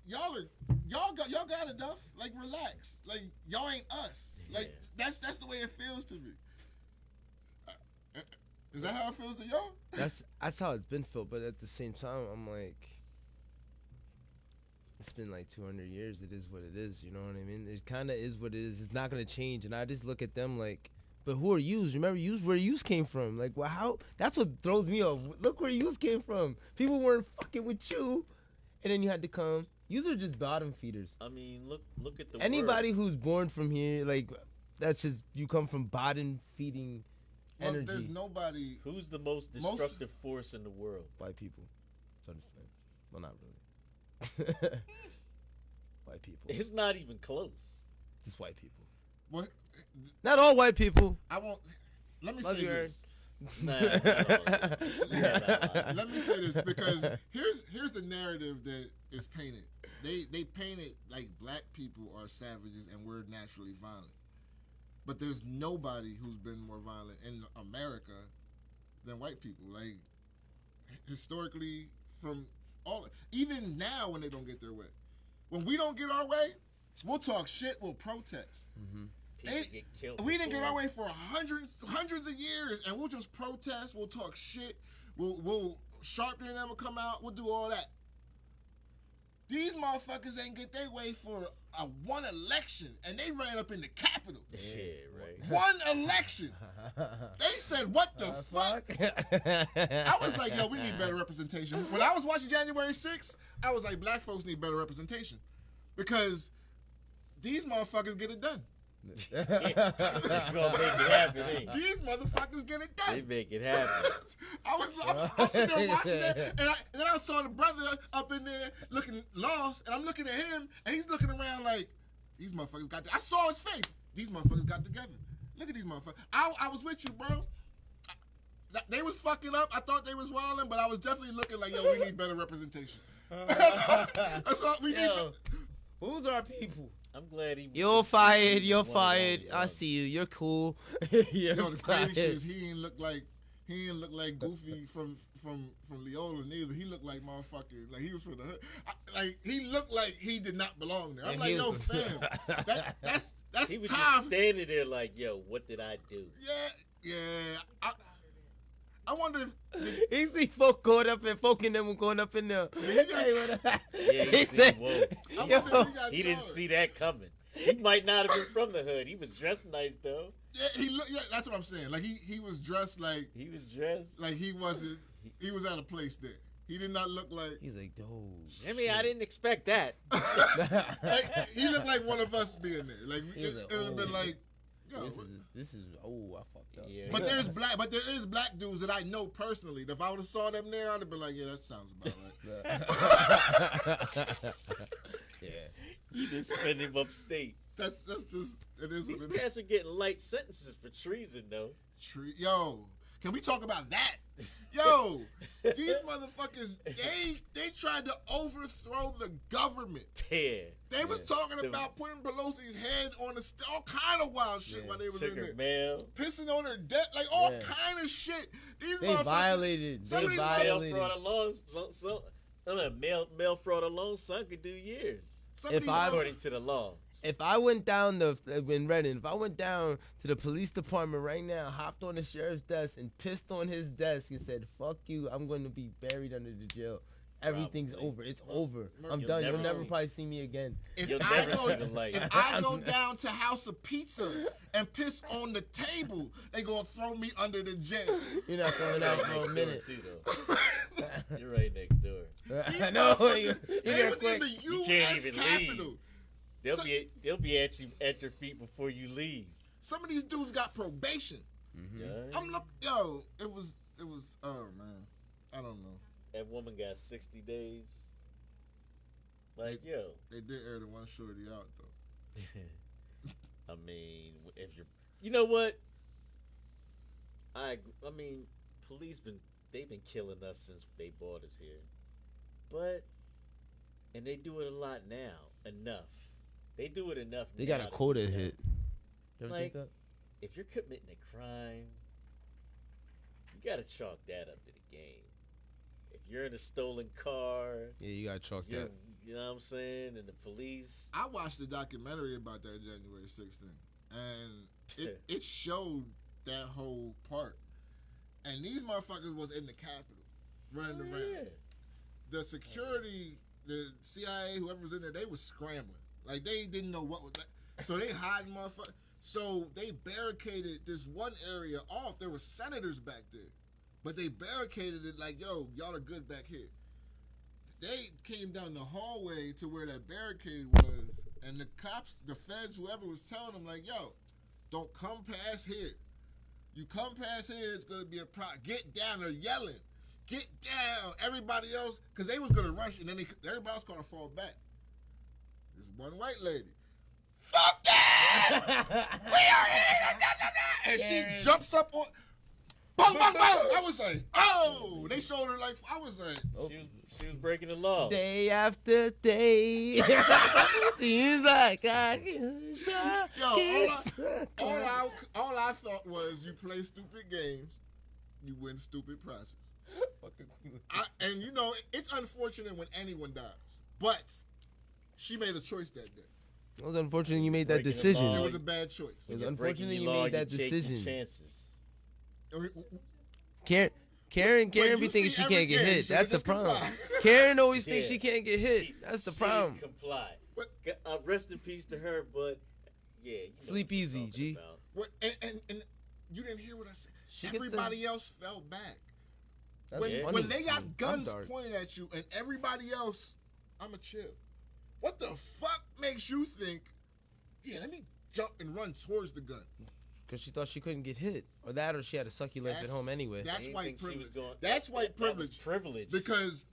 Speaker 6: Y'all got enough. Like relax. Like y'all ain't us. Like that's the way it feels to me. Is that how it feels to y'all?
Speaker 8: that's how it's been felt. But at the same time, I'm like, it's been like 200 years. It is what it is. You know what I mean? It kind of is what it is. It's not gonna change. And I just look at them like, but who are yous? Remember yous? Where yous came from? Like, well, how? That's what throws me off. Look where yous came from. People weren't fucking with you, and then you had to come. Yous are just bottom feeders.
Speaker 5: I mean, look at the
Speaker 8: Anybody
Speaker 5: world.
Speaker 8: who's born from here, like, that's just, you come from bottom feeding energy.
Speaker 6: There's nobody.
Speaker 5: Who's the most destructive force in the world?
Speaker 8: White people. So well, not really. White people.
Speaker 5: It's not even close.
Speaker 8: Just white people.
Speaker 6: What?
Speaker 8: Not all white people.
Speaker 6: I won't. Let me
Speaker 8: Love
Speaker 6: say
Speaker 8: you,
Speaker 6: this.
Speaker 5: Nah.
Speaker 6: Let me say this because here's the narrative that is painted. They paint it like black people are savages and we're naturally violent. But there's nobody who's been more violent in America than white people. Like historically, from all, even now when they don't get their way, when we don't get our way, we'll talk shit, we'll protest.
Speaker 8: Mm-hmm.
Speaker 5: Get killed
Speaker 6: We didn't get our
Speaker 5: before.
Speaker 6: way for hundreds of years, and we'll just protest. We'll talk shit. We'll Sharpton and them will come out. We'll do all that. These motherfuckers ain't get their way for one election, and they ran up in the Capitol.
Speaker 5: Yeah, right.
Speaker 6: One election. They said, "What the fuck?" I was like, "Yo, we need better representation." When I was watching January 6th, I was like, "Black folks need better representation," because these motherfuckers get it done.
Speaker 5: They're gonna make it happen, ain't they?
Speaker 6: These motherfuckers get it done.
Speaker 5: They make it happen.
Speaker 6: I was sitting there watching that, and then I saw the brother up in there looking lost, and I'm looking at him, and he's looking around like, these motherfuckers got. I saw his face. These motherfuckers got together. Look at these motherfuckers. I was with you, bro. They was fucking up. I thought they was wilding, but I was definitely looking like, yo, we need better representation. That's all we need.
Speaker 8: Who's our people?
Speaker 5: I'm glad he.
Speaker 8: You're fired. You're fired. I see you. You're cool. You're
Speaker 6: Yo, the crazy
Speaker 8: fired.
Speaker 6: shit is he ain't look like Goofy from Leola neither. He looked like motherfucking, like he was from the hood. Like he looked like he did not belong there. I'm like, yo, fam, that's
Speaker 5: He was
Speaker 6: time.
Speaker 5: just standing there like, yo, what did I do?
Speaker 6: Yeah. I wonder if
Speaker 8: He see folk going up and folk in them were going up in there.
Speaker 5: Yeah,
Speaker 8: He
Speaker 5: he
Speaker 8: said,
Speaker 5: said, whoa.
Speaker 6: I
Speaker 8: Yo.
Speaker 6: wonder if he got
Speaker 5: He didn't
Speaker 6: charged.
Speaker 5: see that coming. He might not have been from the hood. He was dressed nice though.
Speaker 6: Yeah, he look. Yeah, that's what I'm saying. Like he was dressed like
Speaker 5: He was dressed.
Speaker 6: he wasn't. He was at a place there. He did not look like.
Speaker 8: He's like, dude.
Speaker 5: I mean, I didn't expect that.
Speaker 6: Like he looked like one of us being there. Like
Speaker 8: He was
Speaker 6: it
Speaker 8: like,
Speaker 6: would have been
Speaker 8: oh.
Speaker 6: like. Yo,
Speaker 8: This is. Oh, I fucked up.
Speaker 5: Yeah.
Speaker 6: But there is black dudes that I know personally. If I would have saw them there, I'd have been like, yeah, that sounds about right.
Speaker 8: Yeah.
Speaker 5: You just send him upstate.
Speaker 6: That's just it is
Speaker 5: These
Speaker 6: what it
Speaker 5: cats are getting light sentences for treason though.
Speaker 6: is. Yo, can we talk about that? Yo, these motherfuckers, they tried to overthrow the government.
Speaker 5: Yeah.
Speaker 6: They was talking about putting Pelosi's head on all kind of wild shit while they was in
Speaker 5: Took her
Speaker 6: there.
Speaker 5: mail.
Speaker 6: Pissing on her debt, like all
Speaker 8: Yeah.
Speaker 6: kind of shit. These
Speaker 8: They
Speaker 6: motherfuckers
Speaker 8: violated.
Speaker 6: some
Speaker 8: They
Speaker 6: of these
Speaker 5: Mail
Speaker 8: violated.
Speaker 5: fraud alone. Mail fraud alone, son, could do years.
Speaker 6: some of
Speaker 8: If
Speaker 6: these
Speaker 8: I-
Speaker 5: According to the law.
Speaker 8: If I went down in Reading, if I went down to the police department right now, hopped on the sheriff's desk and pissed on his desk and said, "Fuck you, I'm going to be buried under the jail. Everything's
Speaker 5: Probably.
Speaker 8: over. It's over. I'm
Speaker 5: You'll
Speaker 8: done. You'll
Speaker 5: never
Speaker 8: never
Speaker 5: see-
Speaker 8: probably see me again."
Speaker 6: If
Speaker 5: You'll
Speaker 6: I
Speaker 5: never
Speaker 6: go,
Speaker 5: see the light.
Speaker 6: if I go down to House of Pizza and piss on the table, they gonna throw me under the jail.
Speaker 8: You're not going out for a minute.
Speaker 5: Too, though. You're right next door.
Speaker 6: These
Speaker 8: I know.
Speaker 6: motherfuckers,
Speaker 8: You
Speaker 6: they
Speaker 8: get
Speaker 6: was
Speaker 8: quick.
Speaker 6: in the
Speaker 5: You can't
Speaker 6: U.S.
Speaker 5: even
Speaker 6: Capitol.
Speaker 5: leave. They'll be at you at your feet before you leave.
Speaker 6: Some of these dudes got probation.
Speaker 5: Yeah.
Speaker 6: I'm look, yo, it was. Oh man, I don't know.
Speaker 5: That woman got 60 days. Like, yo.
Speaker 6: They did air the one shorty out though.
Speaker 5: I mean, if you're, you know what? I mean, they've been killing us since they brought us here, but and they do it a lot now. Enough. They do it enough.
Speaker 8: They
Speaker 5: now
Speaker 8: got a
Speaker 5: to
Speaker 8: quota
Speaker 5: be done.
Speaker 8: hit. You ever think
Speaker 5: Like,
Speaker 8: that?
Speaker 5: if you're committing a crime, you gotta chalk that up to the game. If you're in a stolen car,
Speaker 8: Yeah, you gotta chalk
Speaker 5: you're,
Speaker 8: that.
Speaker 5: you know what I'm saying, and the police.
Speaker 6: I watched the documentary about that January 6th thing, and it showed that whole part. And these motherfuckers was in the Capitol, running
Speaker 5: Oh,
Speaker 6: around.
Speaker 5: yeah.
Speaker 6: The security, the CIA, whoever was in there, they was scrambling. Like, they didn't know what was that. So they hiding motherfuckers. So they barricaded this one area off. There were senators back there. But they barricaded it like, yo, y'all are good back here. They came down the hallway to where that barricade was, and the cops, the feds, whoever was telling them, like, yo, don't come past here. You come past here, it's going to be a problem. Get down. They're yelling. Get down. Everybody else, because they was going to rush, and then everybody else going to fall back. This one white lady. Fuck that! We are here! And she jumps up on... Bang, bang, bang! I was like, oh! They showed her like, I was like...
Speaker 5: She was breaking the law.
Speaker 8: Day after day. Seems like I can shine.
Speaker 6: Yo, all I thought was you play stupid games, you win stupid prizes. And you know, it's unfortunate when anyone dies, but she made a choice that day.
Speaker 8: It was unfortunate you made that
Speaker 5: Breaking the
Speaker 8: decision.
Speaker 5: law.
Speaker 6: It was a bad choice.
Speaker 8: It was
Speaker 5: You're breaking
Speaker 8: unfortunate
Speaker 5: your
Speaker 8: you
Speaker 5: law,
Speaker 8: made that
Speaker 5: you take your
Speaker 8: decision.
Speaker 5: chances.
Speaker 8: Karen
Speaker 6: But you
Speaker 8: be thinking
Speaker 6: see
Speaker 8: she can't get
Speaker 6: every
Speaker 8: hit.
Speaker 6: game,
Speaker 8: That's
Speaker 6: so
Speaker 8: the
Speaker 6: just
Speaker 8: problem.
Speaker 6: comply.
Speaker 8: Karen always thinks
Speaker 5: Yeah.
Speaker 8: she can't get hit. That's the
Speaker 5: She
Speaker 8: problem.
Speaker 5: didn't comply.
Speaker 6: What?
Speaker 5: Rest in peace to her, but yeah. You know
Speaker 8: Sleep
Speaker 5: what I'm
Speaker 8: easy,
Speaker 5: talking
Speaker 8: G.
Speaker 5: about.
Speaker 6: What? And you didn't hear what I said.
Speaker 8: She gets
Speaker 6: Everybody else fell back.
Speaker 8: That's
Speaker 6: When,
Speaker 8: funny.
Speaker 6: when they got
Speaker 8: I'm
Speaker 6: guns
Speaker 8: dark.
Speaker 6: pointed at you and everybody else, I'ma chill. What the fuck makes you think, yeah, let me jump and run towards the gun?
Speaker 8: Because she thought she couldn't get hit. Or that, or she had a sucky life at
Speaker 6: That's-
Speaker 8: home anyway.
Speaker 6: That's
Speaker 5: They didn't
Speaker 6: white
Speaker 5: think she was
Speaker 6: privilege.
Speaker 5: going-
Speaker 6: That's white
Speaker 5: that was
Speaker 6: privilege.
Speaker 5: privilege.
Speaker 6: Because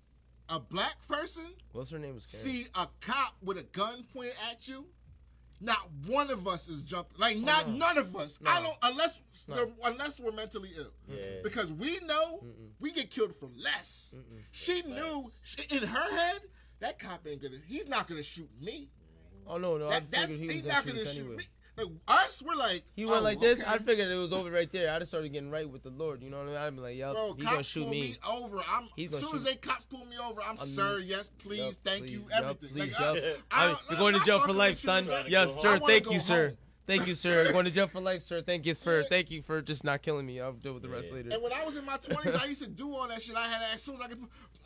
Speaker 6: a black person
Speaker 8: What's her name? Was Karen.
Speaker 6: see a cop with a gun pointed at you, not one of us is jumping. Like, not none of us.
Speaker 8: No.
Speaker 6: I don't,
Speaker 8: No.
Speaker 6: unless we're mentally ill.
Speaker 5: Yeah.
Speaker 6: Because we know we get killed for less. She knew, in her head, that cop ain't gonna, he's not gonna shoot me.
Speaker 8: Oh, no. I figured he was
Speaker 6: he's
Speaker 8: going
Speaker 6: not
Speaker 8: to shoot
Speaker 6: gonna
Speaker 8: us
Speaker 6: shoot
Speaker 8: anyway.
Speaker 6: me. Like, us, we're like,
Speaker 8: He went
Speaker 6: oh,
Speaker 8: like this.
Speaker 6: okay.
Speaker 8: I figured it was over right there. I'd have started getting right with the Lord. You know what I mean? I'd be like, yo,
Speaker 6: Bro,
Speaker 8: he's going to
Speaker 6: cops
Speaker 8: shoot
Speaker 6: pull me over.
Speaker 8: He's
Speaker 6: As
Speaker 8: gonna
Speaker 6: soon as
Speaker 8: shoot.
Speaker 6: they cops pull me over, I'm sir, yes, please,
Speaker 8: Yup,
Speaker 6: thank
Speaker 8: please,
Speaker 6: you,
Speaker 8: yup,
Speaker 6: everything.
Speaker 8: please,
Speaker 6: Like,
Speaker 8: yup.
Speaker 6: I
Speaker 8: You're going to
Speaker 6: I'm
Speaker 8: jail
Speaker 6: not
Speaker 8: for
Speaker 6: fucking
Speaker 8: life,
Speaker 6: with you,
Speaker 8: son.
Speaker 6: man.
Speaker 8: Yes,
Speaker 5: I
Speaker 8: sir.
Speaker 6: wanna
Speaker 8: Thank
Speaker 6: go
Speaker 8: you, sir.
Speaker 6: home.
Speaker 8: Thank you, sir. You're going to jail for life, sir. Thank you for just not killing me. I'll deal with the rest later.
Speaker 6: And when I was in my 20s, I used to do all that shit. I had to ask, as soon as I could,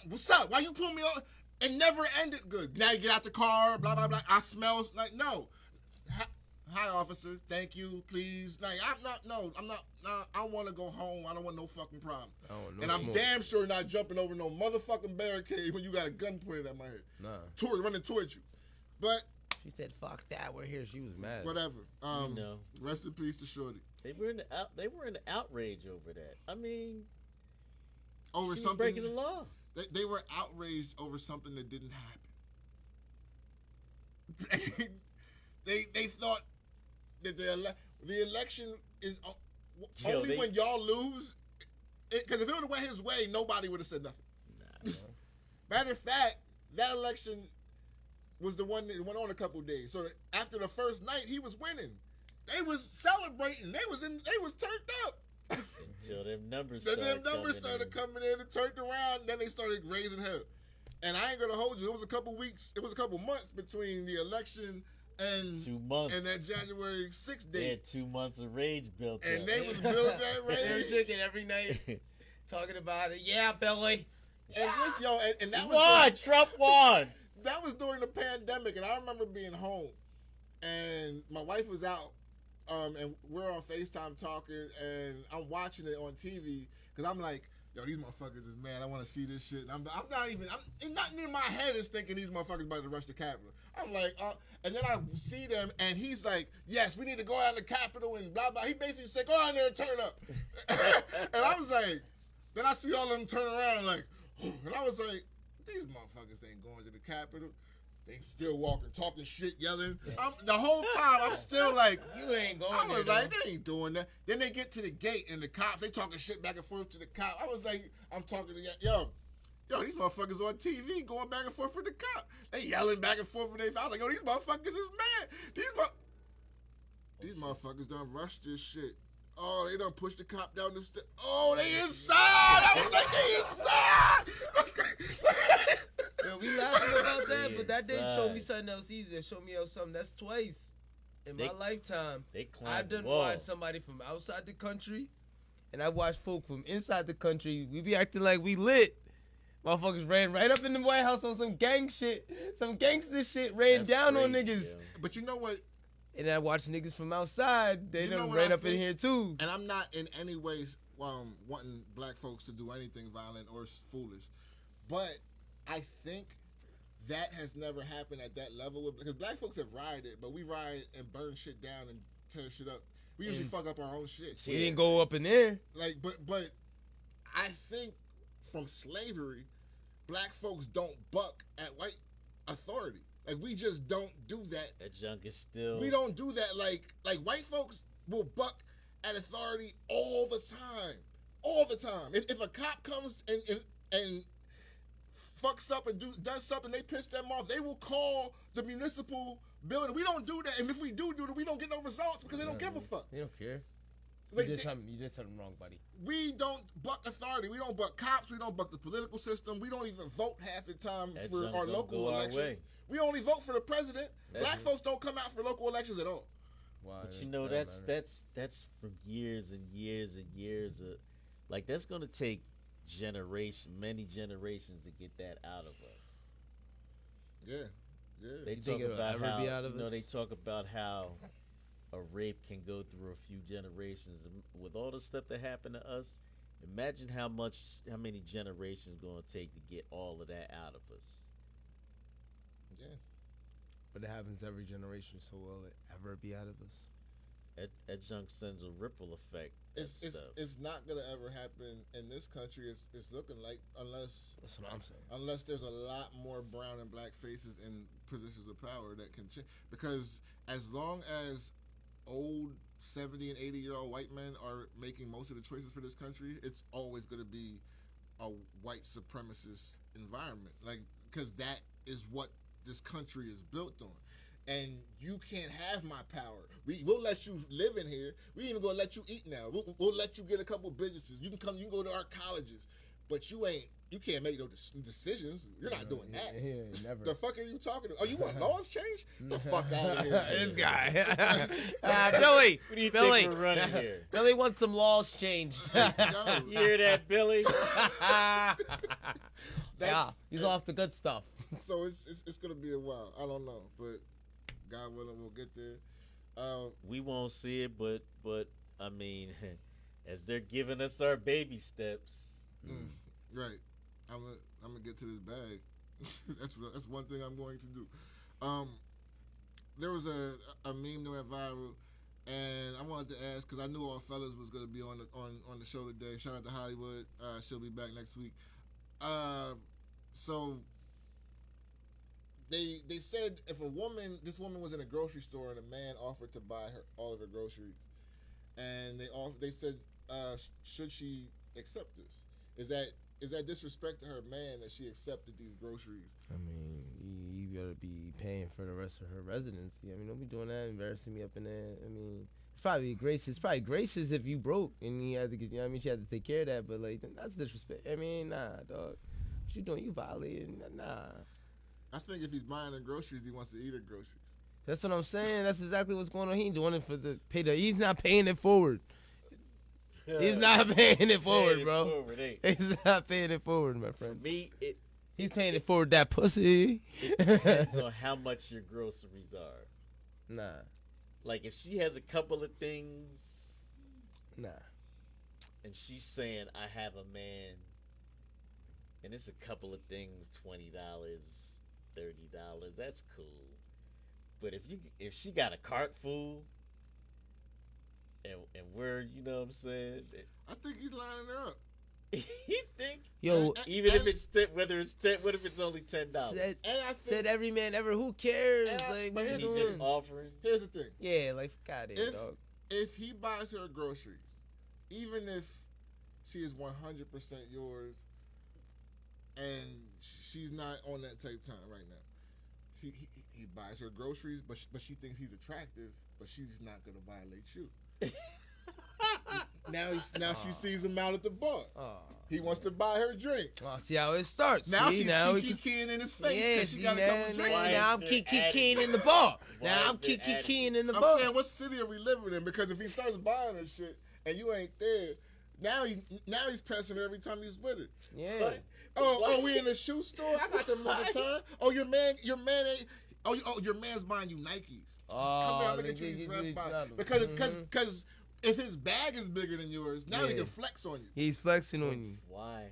Speaker 6: what's up? Why you pull me over? It never ended good. Now you get out the car, blah, blah, blah. I smell, like, no. Hi, officer. Thank you, please. Like, I'm not, I want to go home. I don't want no fucking problem.
Speaker 8: I don't want no
Speaker 6: And I'm
Speaker 8: smoke.
Speaker 6: damn sure not jumping over no motherfucking barricade when you got a gun pointed at my head.
Speaker 8: Nah.
Speaker 6: Running towards you. But,
Speaker 8: She said, fuck that. We're here. She was mad.
Speaker 6: whatever.
Speaker 5: You know.
Speaker 6: Rest in peace to Shorty.
Speaker 5: They were in the outrage over that. I mean,
Speaker 6: Over
Speaker 5: she was
Speaker 6: something.
Speaker 5: breaking the law.
Speaker 6: They were outraged over something that didn't happen. they thought that the election is only when y'all lose. Because if it would have went his way, nobody would have said nothing.
Speaker 5: Nah,
Speaker 6: Matter of fact, that election was the one that went on a couple of days. So after the first night, he was winning. They was celebrating. They was turned up.
Speaker 5: until them numbers
Speaker 6: Then
Speaker 5: started
Speaker 6: them numbers
Speaker 5: coming
Speaker 6: started
Speaker 5: in.
Speaker 6: coming in and turned around. Then they started raising hell. And I ain't gonna hold you. It was a couple weeks. It was a couple months between the election and
Speaker 5: 2 months.
Speaker 6: and that January 6th
Speaker 5: They
Speaker 6: date.
Speaker 5: had 2 months of rage built
Speaker 6: And
Speaker 5: up.
Speaker 6: they was built that
Speaker 8: They were
Speaker 6: rage.
Speaker 8: drinking every night, talking about it. Yeah, Billy.
Speaker 6: And this, yo, and that was
Speaker 5: Won! Trump won!
Speaker 6: that was during the pandemic, and I remember being home, and my wife was out, and we're on FaceTime talking, and I'm watching it on TV because I'm like, yo, these motherfuckers is mad. I want to see this shit. And I'm not even. Nothing in my head is thinking these motherfuckers about to rush the Capitol. I'm like, and then I see them, and he's like, yes, we need to go out to the Capitol and blah blah. He basically said, go out there and turn up. And I was like, then I see all of them turn around like, and I was like, these motherfuckers ain't going to the Capitol. They still walking, talking shit, yelling. The whole time, I'm still like,
Speaker 8: You ain't going
Speaker 6: I was
Speaker 8: there,
Speaker 6: like,
Speaker 8: though.
Speaker 6: they ain't doing that. Then they get to the gate, and the cops, they talking shit back and forth to the cop. I was like, I'm talking to yo, these motherfuckers on TV going back and forth with the cop. They yelling back and forth with their. I was like, yo, these motherfuckers is mad. These motherfuckers done rushed this shit. Oh, they done pushed the cop down the stairs. Oh, they inside. I was like, they inside.
Speaker 8: Yo, we laughing about that, but that didn't show me
Speaker 5: Inside.
Speaker 8: something else either. It showed me something that's twice in my
Speaker 5: They-
Speaker 8: lifetime.
Speaker 5: They
Speaker 8: I
Speaker 5: climbed the
Speaker 8: done
Speaker 5: wall.
Speaker 8: watched somebody from outside the country, and I watched folk from inside the country. We be acting like we lit. Motherfuckers ran right up in the White House on some gang shit, some gangster shit, ran
Speaker 5: That's
Speaker 8: down on
Speaker 5: crazy,
Speaker 8: niggas.
Speaker 5: yo.
Speaker 6: But you know what?
Speaker 8: And I watched niggas from outside. They
Speaker 6: You know
Speaker 8: done
Speaker 6: what
Speaker 8: ran
Speaker 6: I
Speaker 8: up in
Speaker 6: think?
Speaker 8: here too.
Speaker 6: And I'm not in any way wanting black folks to do anything violent or foolish, but I think that has never happened at that level because black folks have rioted, but we riot and burn shit down and tear shit up. We usually fuck up our own shit.
Speaker 8: We didn't go up in there.
Speaker 6: Like, but I think from slavery, black folks don't buck at white authority. Like, we just don't do that.
Speaker 5: That junk is still.
Speaker 6: We don't do that. Like white folks will buck at authority all the time. All the time. If a cop comes and fucks up and does something, they piss them off, they will call the municipal building. We don't do that. And if we do it, we don't get no results because they don't give a fuck.
Speaker 8: They don't care.
Speaker 6: Like,
Speaker 8: you did something wrong, buddy.
Speaker 6: we don't buck authority. We don't buck cops. We don't buck the political system. We don't even vote half the time
Speaker 5: That
Speaker 6: for
Speaker 5: junk
Speaker 6: our
Speaker 5: don't
Speaker 6: local
Speaker 5: go our
Speaker 6: elections.
Speaker 5: way.
Speaker 6: We only vote for the president.
Speaker 5: That's-
Speaker 6: Black folks don't come out for local elections at all.
Speaker 8: Why?
Speaker 5: But you know, that's from years and years and years of, like, that's gonna take many generations to get that out of us.
Speaker 6: Yeah, yeah.
Speaker 5: They
Speaker 8: You
Speaker 5: talk
Speaker 8: think it'll
Speaker 5: about
Speaker 8: ever
Speaker 5: how
Speaker 8: be out of us?
Speaker 5: they talk about how a rape can go through a few generations. With all the stuff that happened to us, imagine how many generations gonna take to get all of that out of us.
Speaker 6: Yeah.
Speaker 8: But it happens every generation, so will it ever be out of us?
Speaker 5: That junk sends a ripple effect.
Speaker 6: It's not gonna ever happen in this country. It's looking like unless
Speaker 8: That's what I'm saying.
Speaker 6: unless there's a lot more brown and black faces in positions of power that can change. Because as long as old 70 and 80-year-old white men are making most of the choices for this country, it's always going to be a white supremacist environment. Like, because that is what this country is built on. And you can't have my power. We'll let you live in here. We even gonna let you eat now. We'll let you get a couple businesses. You can come. You can go to our colleges, but you can't make no decisions. You're not doing that.
Speaker 8: Yeah, never.
Speaker 6: The fuck are you talking to? Oh, you want laws changed? The fuck out of here.
Speaker 8: This guy. Billy.
Speaker 5: What do you
Speaker 8: Billy.
Speaker 5: think we're running here?
Speaker 8: Billy wants some laws changed.
Speaker 6: Yo,
Speaker 5: You hear that, Billy?
Speaker 8: Yeah, he's off the good stuff.
Speaker 6: so it's gonna be a while. I don't know, but God willing, we'll get there.
Speaker 5: We won't see it, but I mean, as they're giving us our baby steps.
Speaker 6: Right. I'm gonna get to this bag. that's one thing I'm going to do. There was a meme that went viral, and I wanted to ask because I knew all fellas was gonna be on the show today. Shout out to Hollywood. She'll be back next week. So they said if this woman was in a grocery store and a man offered to buy her all of her groceries, and they said should she accept this? Is that disrespect to her man that she accepted these groceries?
Speaker 8: I mean, you gotta be paying for the rest of her residency. I mean, don't be doing that, embarrassing me up in there. I mean, it's probably gracious if you broke and you had to get. You know what I mean, she had to take care of that. But like, that's disrespect. I mean, nah, dog. What you doing? You violating? Nah.
Speaker 6: I think if he's buying her groceries, he wants to eat her groceries.
Speaker 8: That's what I'm saying. That's exactly what's going on. He ain't doing it for the pay. He's not paying it forward. He's not paying it forward, bro. He's not paying it forward, my friend.
Speaker 5: For me,
Speaker 8: He's paying it forward. That pussy.
Speaker 5: it depends on how much your groceries are.
Speaker 8: Nah.
Speaker 5: Like if she has a couple of things,
Speaker 8: Nah.
Speaker 5: and she's saying I have a man, and it's a couple of things, $20, $30. That's cool. But if she got a cart full, and we're, you know what I'm saying?
Speaker 6: I think he's lining her up.
Speaker 5: You think?
Speaker 8: Yo,
Speaker 5: Even if it's 10, whether it's 10, what if it's only $10?
Speaker 8: said,
Speaker 6: And I think,
Speaker 8: said every man ever. Who cares? Like,
Speaker 6: but
Speaker 8: what
Speaker 5: And
Speaker 8: you
Speaker 5: he
Speaker 8: doing?
Speaker 5: just offering.
Speaker 6: here's the thing.
Speaker 8: Yeah, like fuck out of here, dog.
Speaker 6: If he buys her groceries, even if she is 100% yours, and she's not on that type time right now, he buys her groceries, but she thinks he's attractive, but she's not gonna violate you. Now she sees him out at the bar.
Speaker 8: Oh.
Speaker 6: He wants to buy her drinks.
Speaker 8: Oh, see how it starts.
Speaker 6: Now
Speaker 8: see,
Speaker 6: she's
Speaker 8: now
Speaker 6: keying in his face
Speaker 8: yeah,
Speaker 6: because she
Speaker 8: see,
Speaker 6: got a couple drinks.
Speaker 8: now I'm keying in the bar. Now I'm keying in the
Speaker 6: I'm
Speaker 8: bar.
Speaker 6: saying, what city are we living in? Because if he starts buying her shit and you ain't there, now he's pressing her every time he's with her.
Speaker 8: Yeah.
Speaker 5: But
Speaker 6: Oh, we in the shoe store? I got them all the time. Oh, your man ain't. Oh, your man's buying you Nikes. Come here, I'm gonna get you these red bottoms. Because if his bag is bigger than yours, now he can flex on you.
Speaker 8: He's flexing on you.
Speaker 5: Why?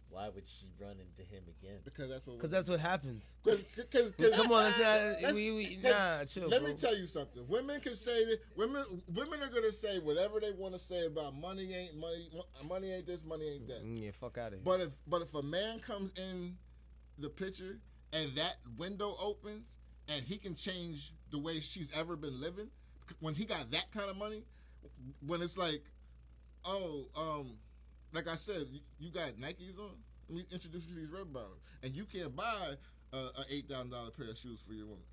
Speaker 5: Why would she run into him again?
Speaker 6: Because that's what.
Speaker 8: Because that's what happens.
Speaker 6: Because
Speaker 8: Come on, let's not. Chill.
Speaker 6: Let
Speaker 8: bro.
Speaker 6: me tell you something. Women can say that. Women are gonna say whatever they want to say about money ain't money. Money ain't this. Money ain't that.
Speaker 8: Yeah, fuck out of here.
Speaker 6: But if a man comes in the picture and that window opens and he can change the way she's ever been living, when he got that kind of money, when it's like, like I said, you got Nikes on. Let me introduce you to these red bottoms, and you can't buy an $8,000 pair of shoes for your woman,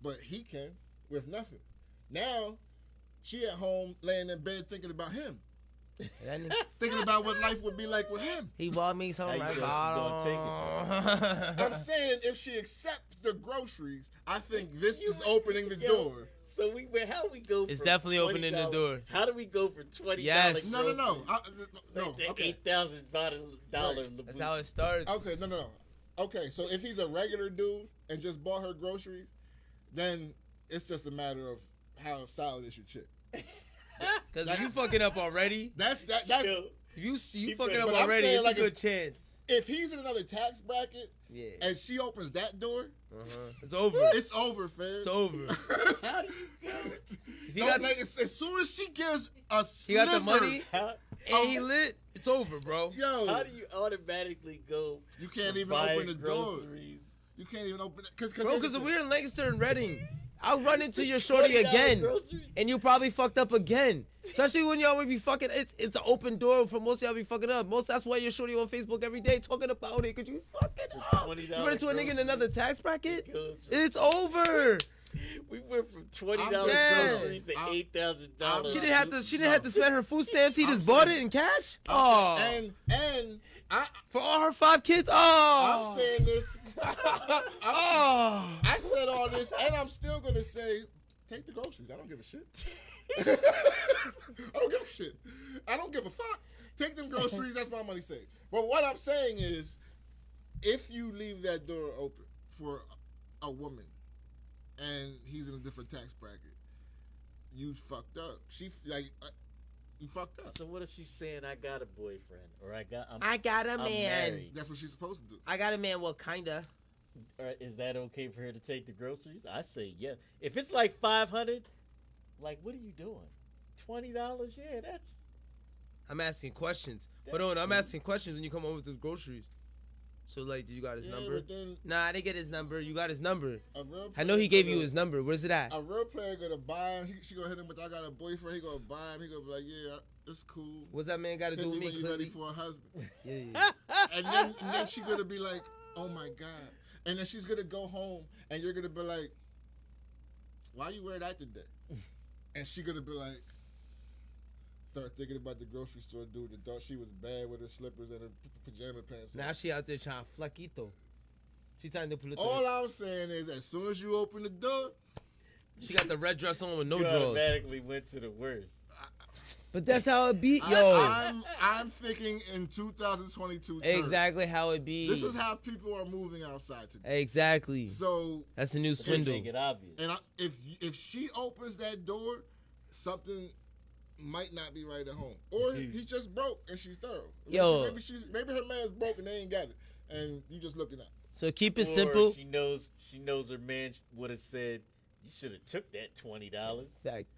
Speaker 6: but he can with nothing. Now she at home laying in bed thinking about him. Thinking about what life would be like with him.
Speaker 8: He bought me some
Speaker 5: How you
Speaker 8: red
Speaker 5: know she's gonna
Speaker 8: bottom.
Speaker 6: I'm saying if she accepts the groceries, I think this is opening the door.
Speaker 5: So how we go?
Speaker 8: It's
Speaker 5: from
Speaker 8: definitely opening the
Speaker 5: $20
Speaker 8: door.
Speaker 5: How do we go for $20?
Speaker 8: Yes.
Speaker 6: No.
Speaker 5: No.
Speaker 6: Okay.
Speaker 5: $8,000.
Speaker 8: That's how it starts.
Speaker 6: Okay, no. Okay, so if he's a regular dude and just bought her groceries, then it's just a matter of how solid is your chick.
Speaker 8: Because you fucking up already.
Speaker 6: That's
Speaker 8: You fucking up
Speaker 6: But I'm
Speaker 8: already.
Speaker 6: saying,
Speaker 8: It's
Speaker 6: like,
Speaker 8: a good chance.
Speaker 6: if he's in another tax bracket
Speaker 8: Yeah.
Speaker 6: and she opens that door,
Speaker 8: It's over.
Speaker 6: it's over, fam.
Speaker 8: It's over.
Speaker 5: How do you go?
Speaker 8: If he got,
Speaker 6: as soon as she gives a
Speaker 8: he got the
Speaker 6: sliver,
Speaker 8: money and he lit, it's over, bro.
Speaker 5: How do you automatically go?
Speaker 6: You can't even
Speaker 5: buying
Speaker 6: open the door.
Speaker 5: groceries?
Speaker 6: You can't even open it.
Speaker 8: Bro, because we're in Lancaster and Reading. I'll run into your shorty again,
Speaker 5: groceries?
Speaker 8: and you probably fucked up again. Especially when y'all would be fucking. It's an open door for most of y'all be fucking up. That's why your shorty on Facebook every day talking about it. Cause you fucking up.
Speaker 5: $20
Speaker 8: You run into a nigga in another tax bracket.
Speaker 5: Groceries.
Speaker 8: It's over.
Speaker 5: We went from $20
Speaker 8: Yeah.
Speaker 5: groceries to $8,000.
Speaker 8: She didn't have to spend her food stamps. He just bought it in cash. Oh,
Speaker 6: And
Speaker 8: for all her 5 kids. Oh,
Speaker 6: I'm saying this.
Speaker 8: Oh,
Speaker 6: I said all this, and I'm still gonna say, take the groceries. I don't give a shit. I don't give a shit. I don't give a fuck. Take them groceries. That's my money saved. But what I'm saying is, if you leave that door open for a woman, and he's in a different tax bracket, you fucked up. You fucked up.
Speaker 5: So what if she's saying I got a boyfriend or I got
Speaker 8: a
Speaker 5: I'm
Speaker 8: man.
Speaker 5: married.
Speaker 6: That's what she's supposed to do.
Speaker 8: I got a man. Well, kinda.
Speaker 5: Or is that okay for her to take the groceries? I say yes. If it's like $500, like what are you doing? $20? Yeah, that's.
Speaker 8: I'm asking questions. Hold on, I'm asking questions when you come over with those groceries. So, like, did you got his number?
Speaker 6: But then
Speaker 8: Nah, I didn't get his number. You got his number.
Speaker 6: a real
Speaker 8: I know
Speaker 6: player
Speaker 8: he gave
Speaker 6: gonna-
Speaker 8: you his number. Where's it at?
Speaker 6: A real player gonna buy him. She gonna hit him with, I got a boyfriend. He gonna buy him. He gonna be like, yeah, it's cool.
Speaker 8: What's that man got to
Speaker 6: Hit
Speaker 8: do with
Speaker 6: me
Speaker 8: me?
Speaker 6: when you're ready
Speaker 8: Clearly?
Speaker 6: for a husband.
Speaker 8: Yeah.
Speaker 6: and then she gonna be like, oh my God. And then she's gonna go home and you're gonna be like, why you wear that today? And she gonna be like, start thinking about the grocery store dude that thought she was bad with her slippers and her pajama pants.
Speaker 8: Now she out there trying flaquito. She trying to pull it.
Speaker 6: All I'm saying is, as soon as you open the door,
Speaker 8: She got the red dress on with no
Speaker 5: you
Speaker 8: drawers.
Speaker 5: automatically went to the worst.
Speaker 8: But that's how it be, yo.
Speaker 6: I'm thinking in 2022 terms.
Speaker 8: Exactly how it be.
Speaker 6: This is how people are moving outside today.
Speaker 8: Exactly.
Speaker 6: So
Speaker 8: That's the new
Speaker 5: Just
Speaker 8: swindle.
Speaker 5: make it obvious.
Speaker 6: And if she opens that door, something might not be right at home, or he's just broke and she's thorough.
Speaker 8: Yo.
Speaker 6: Maybe her man's broke and they ain't got it, and you just looking at.
Speaker 8: So keep it
Speaker 5: Or
Speaker 8: simple.
Speaker 5: She knows her man would have said, "You should have took that $20."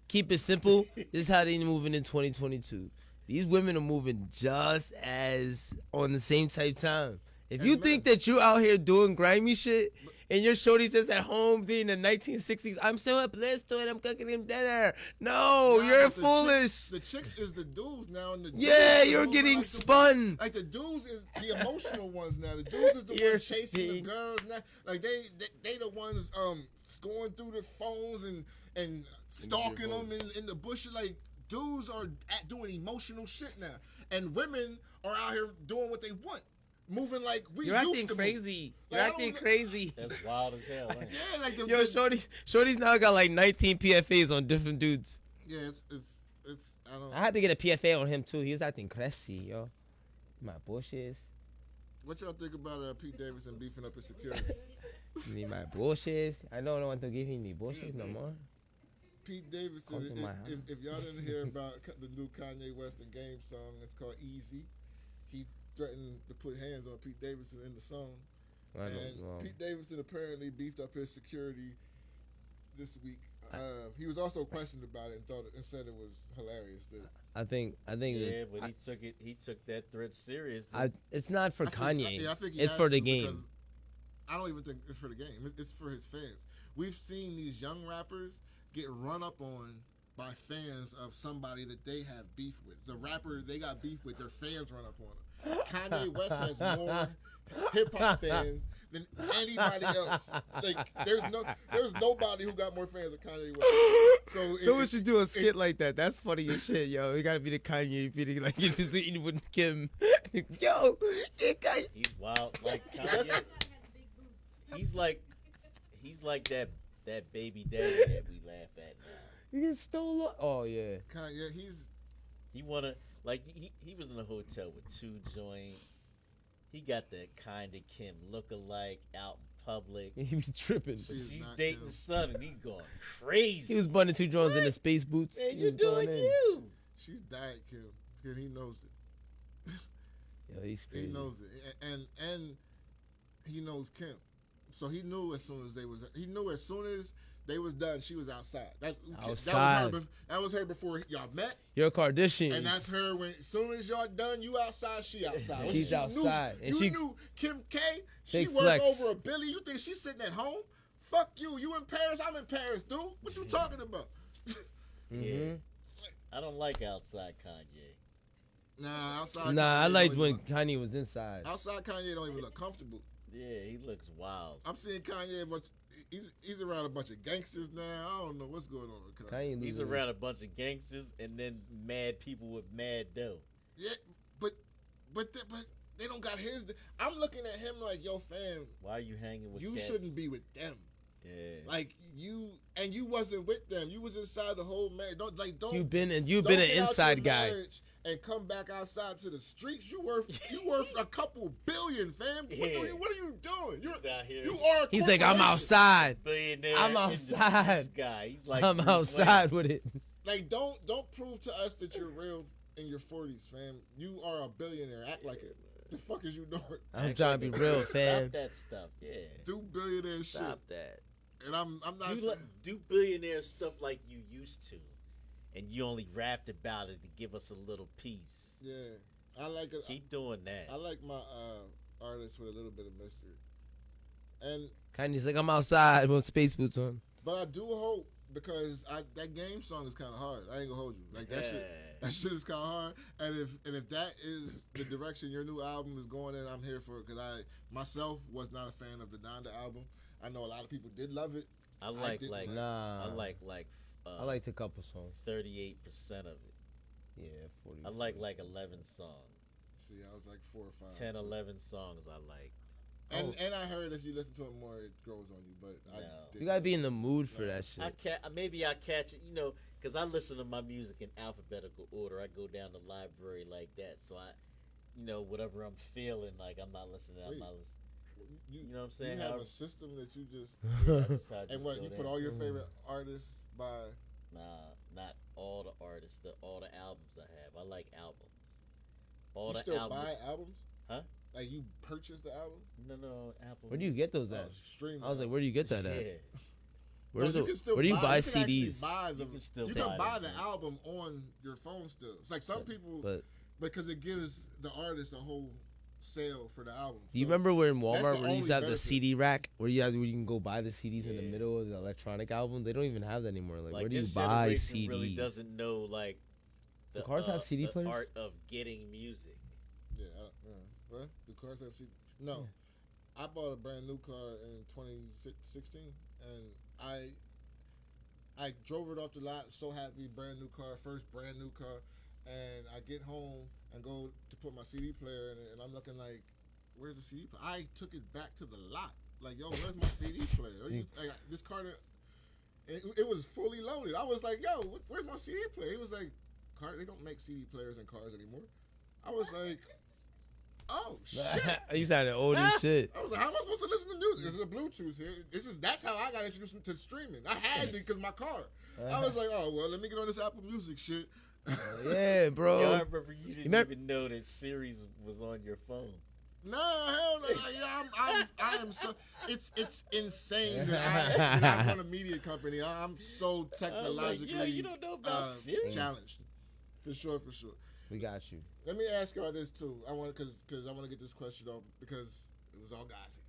Speaker 8: Keep it simple. This is how they moving in 2022. these women are moving just as on the same type time. If you
Speaker 6: And
Speaker 8: think
Speaker 6: men.
Speaker 8: that you out here doing grimy shit and your shorty's just at home being in the 1960s, I'm so blessed to it, I'm cooking him dinner. No,
Speaker 6: Nah,
Speaker 8: you're
Speaker 6: but the
Speaker 8: foolish.
Speaker 6: The chicks is the dudes now, and the
Speaker 8: Yeah,
Speaker 6: dudes is
Speaker 8: you're
Speaker 6: moving
Speaker 8: getting
Speaker 6: like
Speaker 8: spun.
Speaker 6: Like the dudes is the emotional ones now. The dudes is the
Speaker 8: You're
Speaker 6: ones chasing the
Speaker 8: being-
Speaker 6: girls now. Like they the ones going through the phones and stalking them in the bush. Like dudes are doing emotional shit now, and women are out here doing what they want, moving like we
Speaker 8: You're
Speaker 6: used
Speaker 8: acting
Speaker 6: to
Speaker 8: crazy.
Speaker 6: Like,
Speaker 8: You're
Speaker 6: I
Speaker 8: acting
Speaker 6: don't-
Speaker 8: crazy.
Speaker 5: That's wild as hell. Ain't it?
Speaker 6: Yeah, like the
Speaker 8: Yo, shorty's now got like 19 PFAs on different dudes.
Speaker 6: yeah, it's I don't.
Speaker 8: I had to get a PFA on him too. He was acting crazy, yo. My bushes.
Speaker 6: What y'all think about Pete Davidson beefing up his security?
Speaker 8: Need my bushes. I don't want to give him the bushes no more.
Speaker 6: Pete Davidson,
Speaker 8: Come to my house.
Speaker 6: if y'all didn't hear about the new Kanye West and Game song, it's called Easy. He threatened to put hands on Pete Davidson in the song.
Speaker 8: I
Speaker 6: And
Speaker 8: don't know.
Speaker 6: Pete Davidson apparently beefed up his security this week. He was also questioned about it and said it was hilarious.
Speaker 8: I think.
Speaker 5: Yeah, but he took that threat serious.
Speaker 8: It's not for
Speaker 6: I
Speaker 8: Kanye.
Speaker 6: think he
Speaker 8: It's
Speaker 6: has
Speaker 8: for the
Speaker 6: to, because
Speaker 8: game.
Speaker 6: I don't even think it's for the game. It's for his fans. We've seen these young rappers get run up on by fans of somebody that they have beef with. The rapper they got beef with, their fans run up on them. Kanye West has more hip hop fans than anybody else. Like there's nobody who got more fans than Kanye West. So
Speaker 8: Someone should do a skit like that. That's funny as shit, yo. You gotta be the Kanye feeling like you're just eating with Kim. Yo, Kanye.
Speaker 5: He's wild. Like Kanye, he's like that baby daddy that we laugh at now.
Speaker 8: You get stolen. Oh yeah.
Speaker 6: Kanye,
Speaker 5: He wanna he was in a hotel with 2 joints. He got that kind of Kim look-alike out in public.
Speaker 8: He be tripping.
Speaker 6: She's
Speaker 5: She's
Speaker 6: not
Speaker 5: dating
Speaker 6: Kim.
Speaker 5: the son and he going crazy.
Speaker 8: He was bunning 2 drones in the space boots.
Speaker 5: Man,
Speaker 8: He
Speaker 5: you're
Speaker 8: was going
Speaker 5: doing
Speaker 8: in.
Speaker 5: you.
Speaker 6: she's died, Kim, and he knows it.
Speaker 8: Yo, he's crazy.
Speaker 6: He knows it, and he knows Kim. So he knew as soon as they was done, she was outside.
Speaker 8: Outside.
Speaker 6: That was her before y'all met,
Speaker 8: You're a Kardashian.
Speaker 6: and that's her when as soon as y'all done, you outside, she outside. When
Speaker 8: She's
Speaker 6: you
Speaker 8: outside, and
Speaker 6: you
Speaker 8: she-
Speaker 6: knew Kim K. She
Speaker 8: Big
Speaker 6: worth
Speaker 8: flex.
Speaker 6: over $1 billion. You think she's sitting at home? Fuck you. You in Paris? I'm in Paris, dude. What you talking about?
Speaker 5: Yeah. I don't like outside Kanye.
Speaker 6: Nah, outside.
Speaker 8: Nah, I
Speaker 6: Kanye
Speaker 8: liked
Speaker 6: don't
Speaker 8: when
Speaker 6: even
Speaker 8: Kanye was inside.
Speaker 6: look, outside Kanye don't even look comfortable.
Speaker 5: Yeah, he looks wild.
Speaker 6: I'm seeing Kanye he's around a bunch of gangsters now. I don't know what's going on with Kanye.
Speaker 8: Kanye
Speaker 5: He's
Speaker 8: losing
Speaker 5: around a bunch of gangsters and then mad people with mad dough.
Speaker 6: Yeah, but they don't got his. I'm looking at him like, yo, fam,
Speaker 5: Why are you hanging with
Speaker 6: you
Speaker 5: cats?
Speaker 6: shouldn't be with them.
Speaker 5: Yeah.
Speaker 6: Like you wasn't with them. You was inside the whole marriage. Don't
Speaker 8: You've been an
Speaker 6: don't get out
Speaker 8: inside
Speaker 6: your
Speaker 8: guy.
Speaker 6: marriage and come back outside to the streets. You worth a couple billion, fam. What
Speaker 5: Yeah.
Speaker 6: are you doing?
Speaker 5: He's out here.
Speaker 6: You are. A
Speaker 8: He's like, I'm
Speaker 6: corporation.
Speaker 8: outside.
Speaker 5: Billionaire
Speaker 8: I'm
Speaker 5: in the
Speaker 8: outside.
Speaker 5: streets guy. He's like
Speaker 8: I'm
Speaker 5: Bruce
Speaker 8: outside with it.
Speaker 6: Like, don't prove to us that you're real in your 40s, fam. You are a billionaire. Act like it. The fuck is you doing?
Speaker 8: I'm
Speaker 5: Wayne.
Speaker 8: trying to be real,
Speaker 5: Stop
Speaker 8: fam.
Speaker 5: that stuff. Yeah.
Speaker 6: Do billionaire shit.
Speaker 5: Stop that.
Speaker 6: And I'm not.
Speaker 5: Do billionaire stuff like you used to, and you only rapped about it to give us a little piece.
Speaker 6: Yeah, I like it.
Speaker 5: Keep doing that.
Speaker 6: I like my artists with a little bit of mystery. And
Speaker 8: Kanye's like, I'm outside with space boots on.
Speaker 6: but I do hope because that Game song is kind of hard. I ain't gonna hold you. Like that shit is kind of hard. And if that is the direction your new album is going in, I'm here for it. Because I myself was not a fan of the Donda album. I know a lot of people did love it.
Speaker 5: I like
Speaker 8: Nah.
Speaker 5: I like
Speaker 8: I liked a couple songs.
Speaker 5: 38% of it.
Speaker 8: Yeah, 40.
Speaker 5: I like 11 songs.
Speaker 6: See, I was like 4 or 5.
Speaker 5: 10, 11 songs I like.
Speaker 6: And I heard if you listen to it more, it grows on you. But I
Speaker 5: No.
Speaker 6: didn't.
Speaker 8: You gotta be in the mood for that shit.
Speaker 5: Maybe I catch it, because I listen to my music in alphabetical order. I go down the library like that, so I, whatever I'm feeling, like I'm not listening. I'm
Speaker 6: Wait.
Speaker 5: not listening.
Speaker 6: You
Speaker 5: know what I'm saying?
Speaker 6: You have
Speaker 5: How-
Speaker 6: a system that you just.
Speaker 5: So I just
Speaker 6: And what
Speaker 5: go
Speaker 6: you
Speaker 5: down.
Speaker 6: put all your favorite artists by.
Speaker 5: Nah, not all the artists. All the albums I have. I like albums. All
Speaker 6: You
Speaker 5: the
Speaker 6: still
Speaker 5: albums.
Speaker 6: buy albums?
Speaker 5: Huh?
Speaker 6: Like you purchase the album?
Speaker 5: No, Apple.
Speaker 8: Where do you get those
Speaker 6: Oh,
Speaker 8: at?
Speaker 6: stream.
Speaker 8: I was like, where do you get that at?
Speaker 5: Yeah.
Speaker 8: Where do you buy CDs?
Speaker 6: You can buy the album on your phone still. It's like some people, because it gives the artist a whole sale for the album.
Speaker 8: Do you remember where in Walmart where you used to have the CD rack where you can go buy the CDs in the middle of the electronic album? They don't even have that anymore. Like where do you buy CDs?
Speaker 5: Really doesn't know like
Speaker 8: the cars have CD players.
Speaker 5: The art of getting music.
Speaker 6: Yeah, what? The cars have CD? No, I bought a brand new car in 2016, and I drove it off the lot. So happy, brand new car, first brand new car, and I get home and go to put my CD player in it, and I'm looking like, where's the CD player? I took it back to the lot. Like, yo, where's my CD player? Like, this car, it was fully loaded. I was like, yo, where's my CD player? He was like, they don't make CD players in cars anymore. I was like, oh, shit.
Speaker 8: You sounded old as shit.
Speaker 6: I was like, how am I supposed to listen to music? This is a Bluetooth here. That's how I got introduced to streaming. I had to because my car. I was like, oh, well, let me get on this Apple Music shit.
Speaker 8: Yeah, bro.
Speaker 5: Yo, I remember you didn't even know that Sirius was on your phone.
Speaker 6: No, hell no. I am so. It's insane that I run a media company. I'm so technologically
Speaker 5: like, you don't know about Sirius?
Speaker 6: Challenged. For sure.
Speaker 8: We got you.
Speaker 6: Let me ask y'all this too. I want because I want to get this question off because it was all guys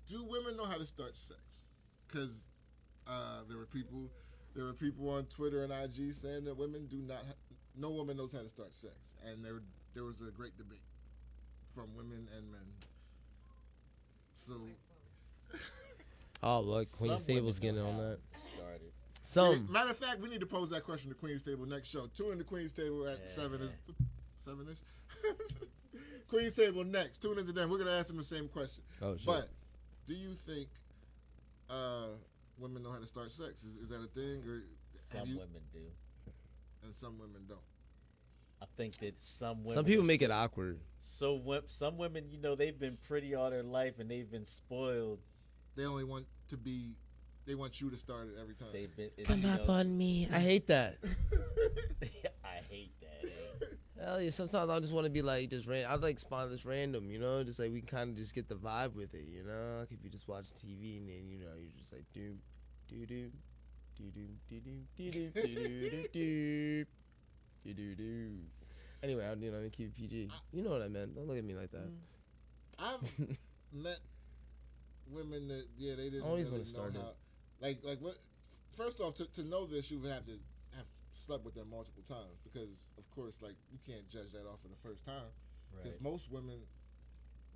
Speaker 6: here. Do women know how to start sex? Because there were people on Twitter and IG saying that women do not. No woman knows how to start sex, and there was a great debate from women and men. So.
Speaker 8: Oh, look, Queen's Table's getting on that.
Speaker 5: Started.
Speaker 6: Matter of fact, we need to pose that question to Queen's Table next show. Tune in to Queen's Table at 7-ish. Queen's Table next. Tune in to them. We're going to ask them the same question.
Speaker 8: Oh, shit.
Speaker 6: But do you think women know how to start sex? Is that a thing? Or
Speaker 5: some women do.
Speaker 6: And some women don't.
Speaker 5: I think that some women.
Speaker 8: Some people make it awkward.
Speaker 5: So some women, they've been pretty all their life and they've been spoiled.
Speaker 6: They only want to be. They want you to start it every time.
Speaker 8: Come up on me. I hate that.
Speaker 5: I hate that.
Speaker 8: Hell yeah. Sometimes I just want to be like, I'd like spawn this random, just like we kind of just get the vibe with it, Like if you just watch TV and then, you're just like, doom, doo doo, doo doo, doo doo, doo doo, doo doo, doo doo, doo. Anyway, I didn't keep it PG. You know what I meant. Don't look at me like that.
Speaker 6: I've met women that, they didn't
Speaker 8: really
Speaker 6: know how. Like what? First off, to know this, you would have to have slept with them multiple times because, of course, like you can't judge that off for the first time. Because most women,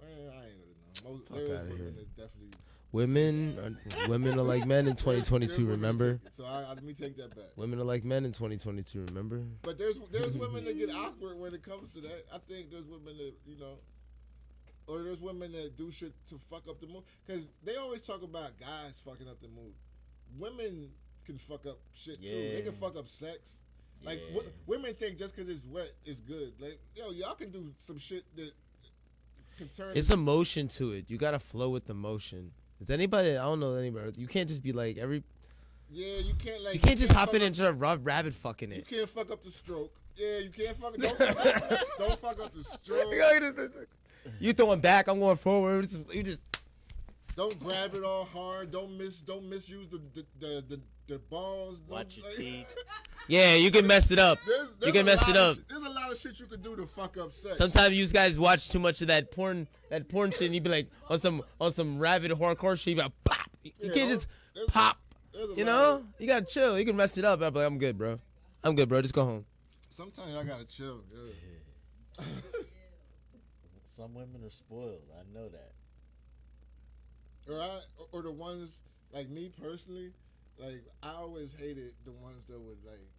Speaker 6: I ain't gonna know. There is women that definitely.
Speaker 8: Women are like men in 2022. Remember?
Speaker 6: So let me take that back.
Speaker 8: Women are like men in 2022. Remember?
Speaker 6: But there's women that get awkward when it comes to that. I think there's women that or there's women that do shit to fuck up the mood. Because they always talk about guys fucking up the mood. Women can fuck up shit too. They can fuck up sex. Like women think just because it's wet is good. Like y'all can do some shit that can turn.
Speaker 8: It's emotion to it. You gotta flow with the motion. Is anybody? I don't know anybody. You can't just be like every.
Speaker 6: Yeah, you can't like.
Speaker 8: You can't just hop in and just rabbit fucking it.
Speaker 6: You can't fuck up the stroke. Yeah, you can't fuck. Don't fuck up the stroke.
Speaker 8: You throwing back. I'm going forward. You just.
Speaker 6: Don't grab it all hard. Don't misuse the balls.
Speaker 5: Watch your teeth.
Speaker 8: Yeah, you can mess it up. You can mess it up.
Speaker 6: There's a lot of shit you can do to fuck up sex.
Speaker 8: Sometimes you guys watch too much of that porn shit, and you be like on some rabid hardcore shit. You be like, pop. You can't just pop. You gotta chill. You can mess it up. I'm like, I'm good, bro. Just go home.
Speaker 6: Sometimes I gotta chill. Yeah.
Speaker 5: Some women are spoiled. I know that.
Speaker 6: Or the ones like me personally, like I always hated the ones that would like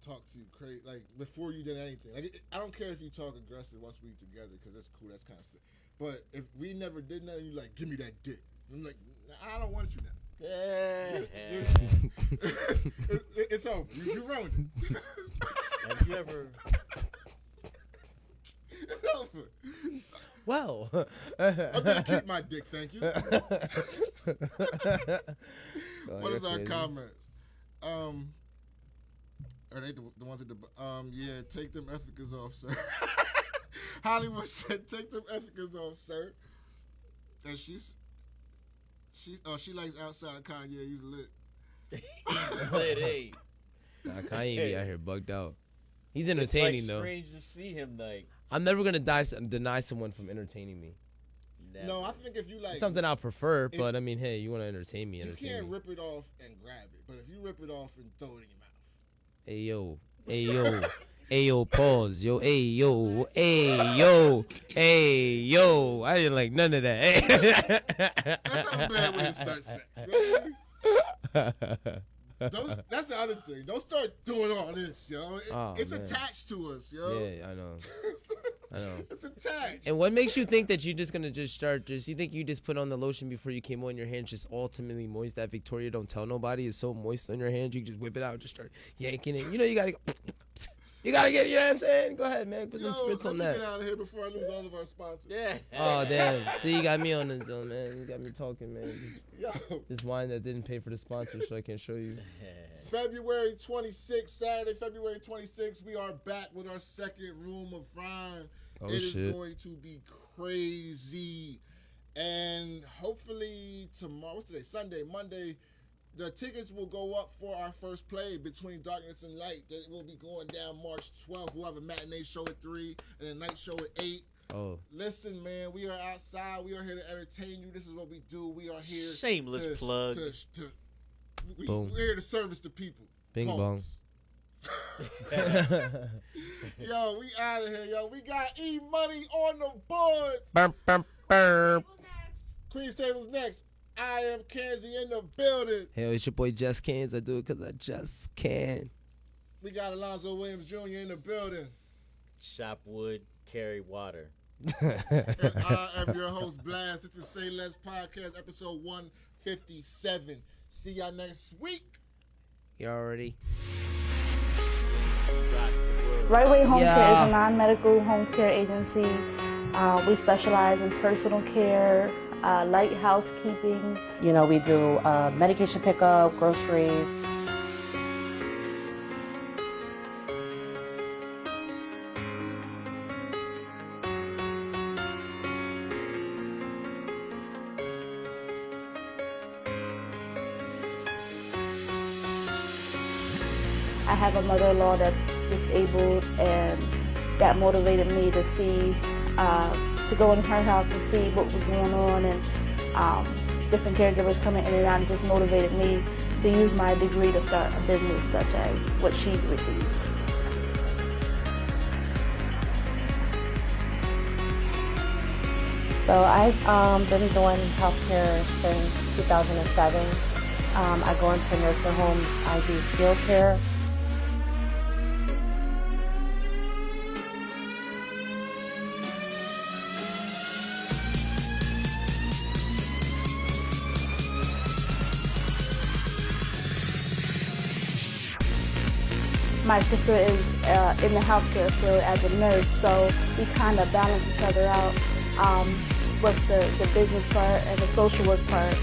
Speaker 6: talk to you crazy, like before you did anything. Like I don't care if you talk aggressive once we together, because that's cool, that's kind of sick. But if we never did nothing, you like give me that dick. I'm like, I don't want you now. It's over. You ruined it.
Speaker 5: Have you ever?
Speaker 6: It's over.
Speaker 8: Well,
Speaker 6: I'm gonna keep my dick, thank you. What is our comments? Are they the ones at the yeah, take them ethicas off, sir. Hollywood said, take them ethicas off, sir. And She likes outside Kanye. He's lit.
Speaker 5: Lit,
Speaker 8: Nah, Kanye be out here bugged out. He's
Speaker 5: It's
Speaker 8: entertaining
Speaker 5: like
Speaker 8: though.
Speaker 5: strange to see him like.
Speaker 8: I'm never gonna deny someone from entertaining me.
Speaker 5: Never.
Speaker 6: No, I think if you like
Speaker 8: It's something I prefer, but I mean, hey, you want to entertain me?
Speaker 6: you
Speaker 8: Entertain
Speaker 6: can't
Speaker 8: me.
Speaker 6: rip it off and grab it, but if you rip it off and throw it in your mouth.
Speaker 8: Hey yo, hey yo, hey yo, pause, yo, hey yo, hey yo, hey yo. I didn't like none of that.
Speaker 6: That's not a bad way to start sex. That's the other thing. Don't start doing all this, yo. It's
Speaker 8: man.
Speaker 6: attached to us, yo.
Speaker 8: Yeah, I know. I know.
Speaker 6: It's attached.
Speaker 8: And what makes you think that you're just gonna you think you just put on the lotion before you came on your hands just ultimately moist? That Victoria don't tell nobody is so moist on your hands, you can just whip it out and just start yanking it. You know, you gotta go. You gotta get, you know what I'm saying? Go ahead, man. Put some spritz on that.
Speaker 6: Get out of here before I lose all of our sponsors.
Speaker 5: Yeah.
Speaker 8: Oh, damn. See, you got me on this, though, man. You got me talking, man.
Speaker 6: Yo.
Speaker 8: This wine that didn't pay for the sponsor, so I can show you.
Speaker 6: February 26th, Saturday, February 26th, we are back with our second Room of Rhyme.
Speaker 8: Oh,
Speaker 6: it is
Speaker 8: shit.
Speaker 6: going to be crazy. And hopefully tomorrow, what's today? Sunday, Monday, the tickets will go up for our first play Between Darkness and Light. That will be going down March 12th. We'll have a matinee show at 3 and a night show at 8.
Speaker 8: Oh.
Speaker 6: Listen, man, we are outside. We are here to entertain you. This is what we do. We are here.
Speaker 5: Shameless plug.
Speaker 8: Boom.
Speaker 6: We're here to service the people.
Speaker 8: Bing bong.
Speaker 6: Yo, we out of here, yo. We got E-Money on the boards.
Speaker 8: Burp, burp, burp.
Speaker 6: Queen's Table's next. I am Kenzie in the building.
Speaker 8: Hey, it's your boy Just Cans. I do it because I just can.
Speaker 6: We got Alonzo Williams Jr. in the building.
Speaker 5: Chop wood, carry water.
Speaker 6: And I am your host, Blast. This is Say Less Podcast, episode 157. See y'all next week.
Speaker 8: You already.
Speaker 1: Right Way Home Care is a non-medical home care agency. We specialize in personal care, light housekeeping.
Speaker 2: You know, we do medication pickup, groceries.
Speaker 1: I have a mother-in-law that's disabled, and that motivated me to see, to go in her house to see what was going on, and different caregivers coming in and out, and just motivated me to use my degree to start a business such as what she receives.
Speaker 2: So I've been doing healthcare since 2007. I go into nursing homes. I do skilled care.
Speaker 1: My sister is in the healthcare field as a nurse, so we kind of balance each other out with the business part and the social work part.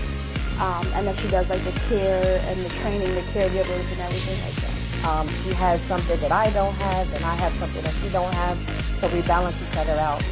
Speaker 1: And then she does like the care and the training, the caregivers and everything like that.
Speaker 2: She has something that I don't have, and I have something that she don't have, so we balance each other out.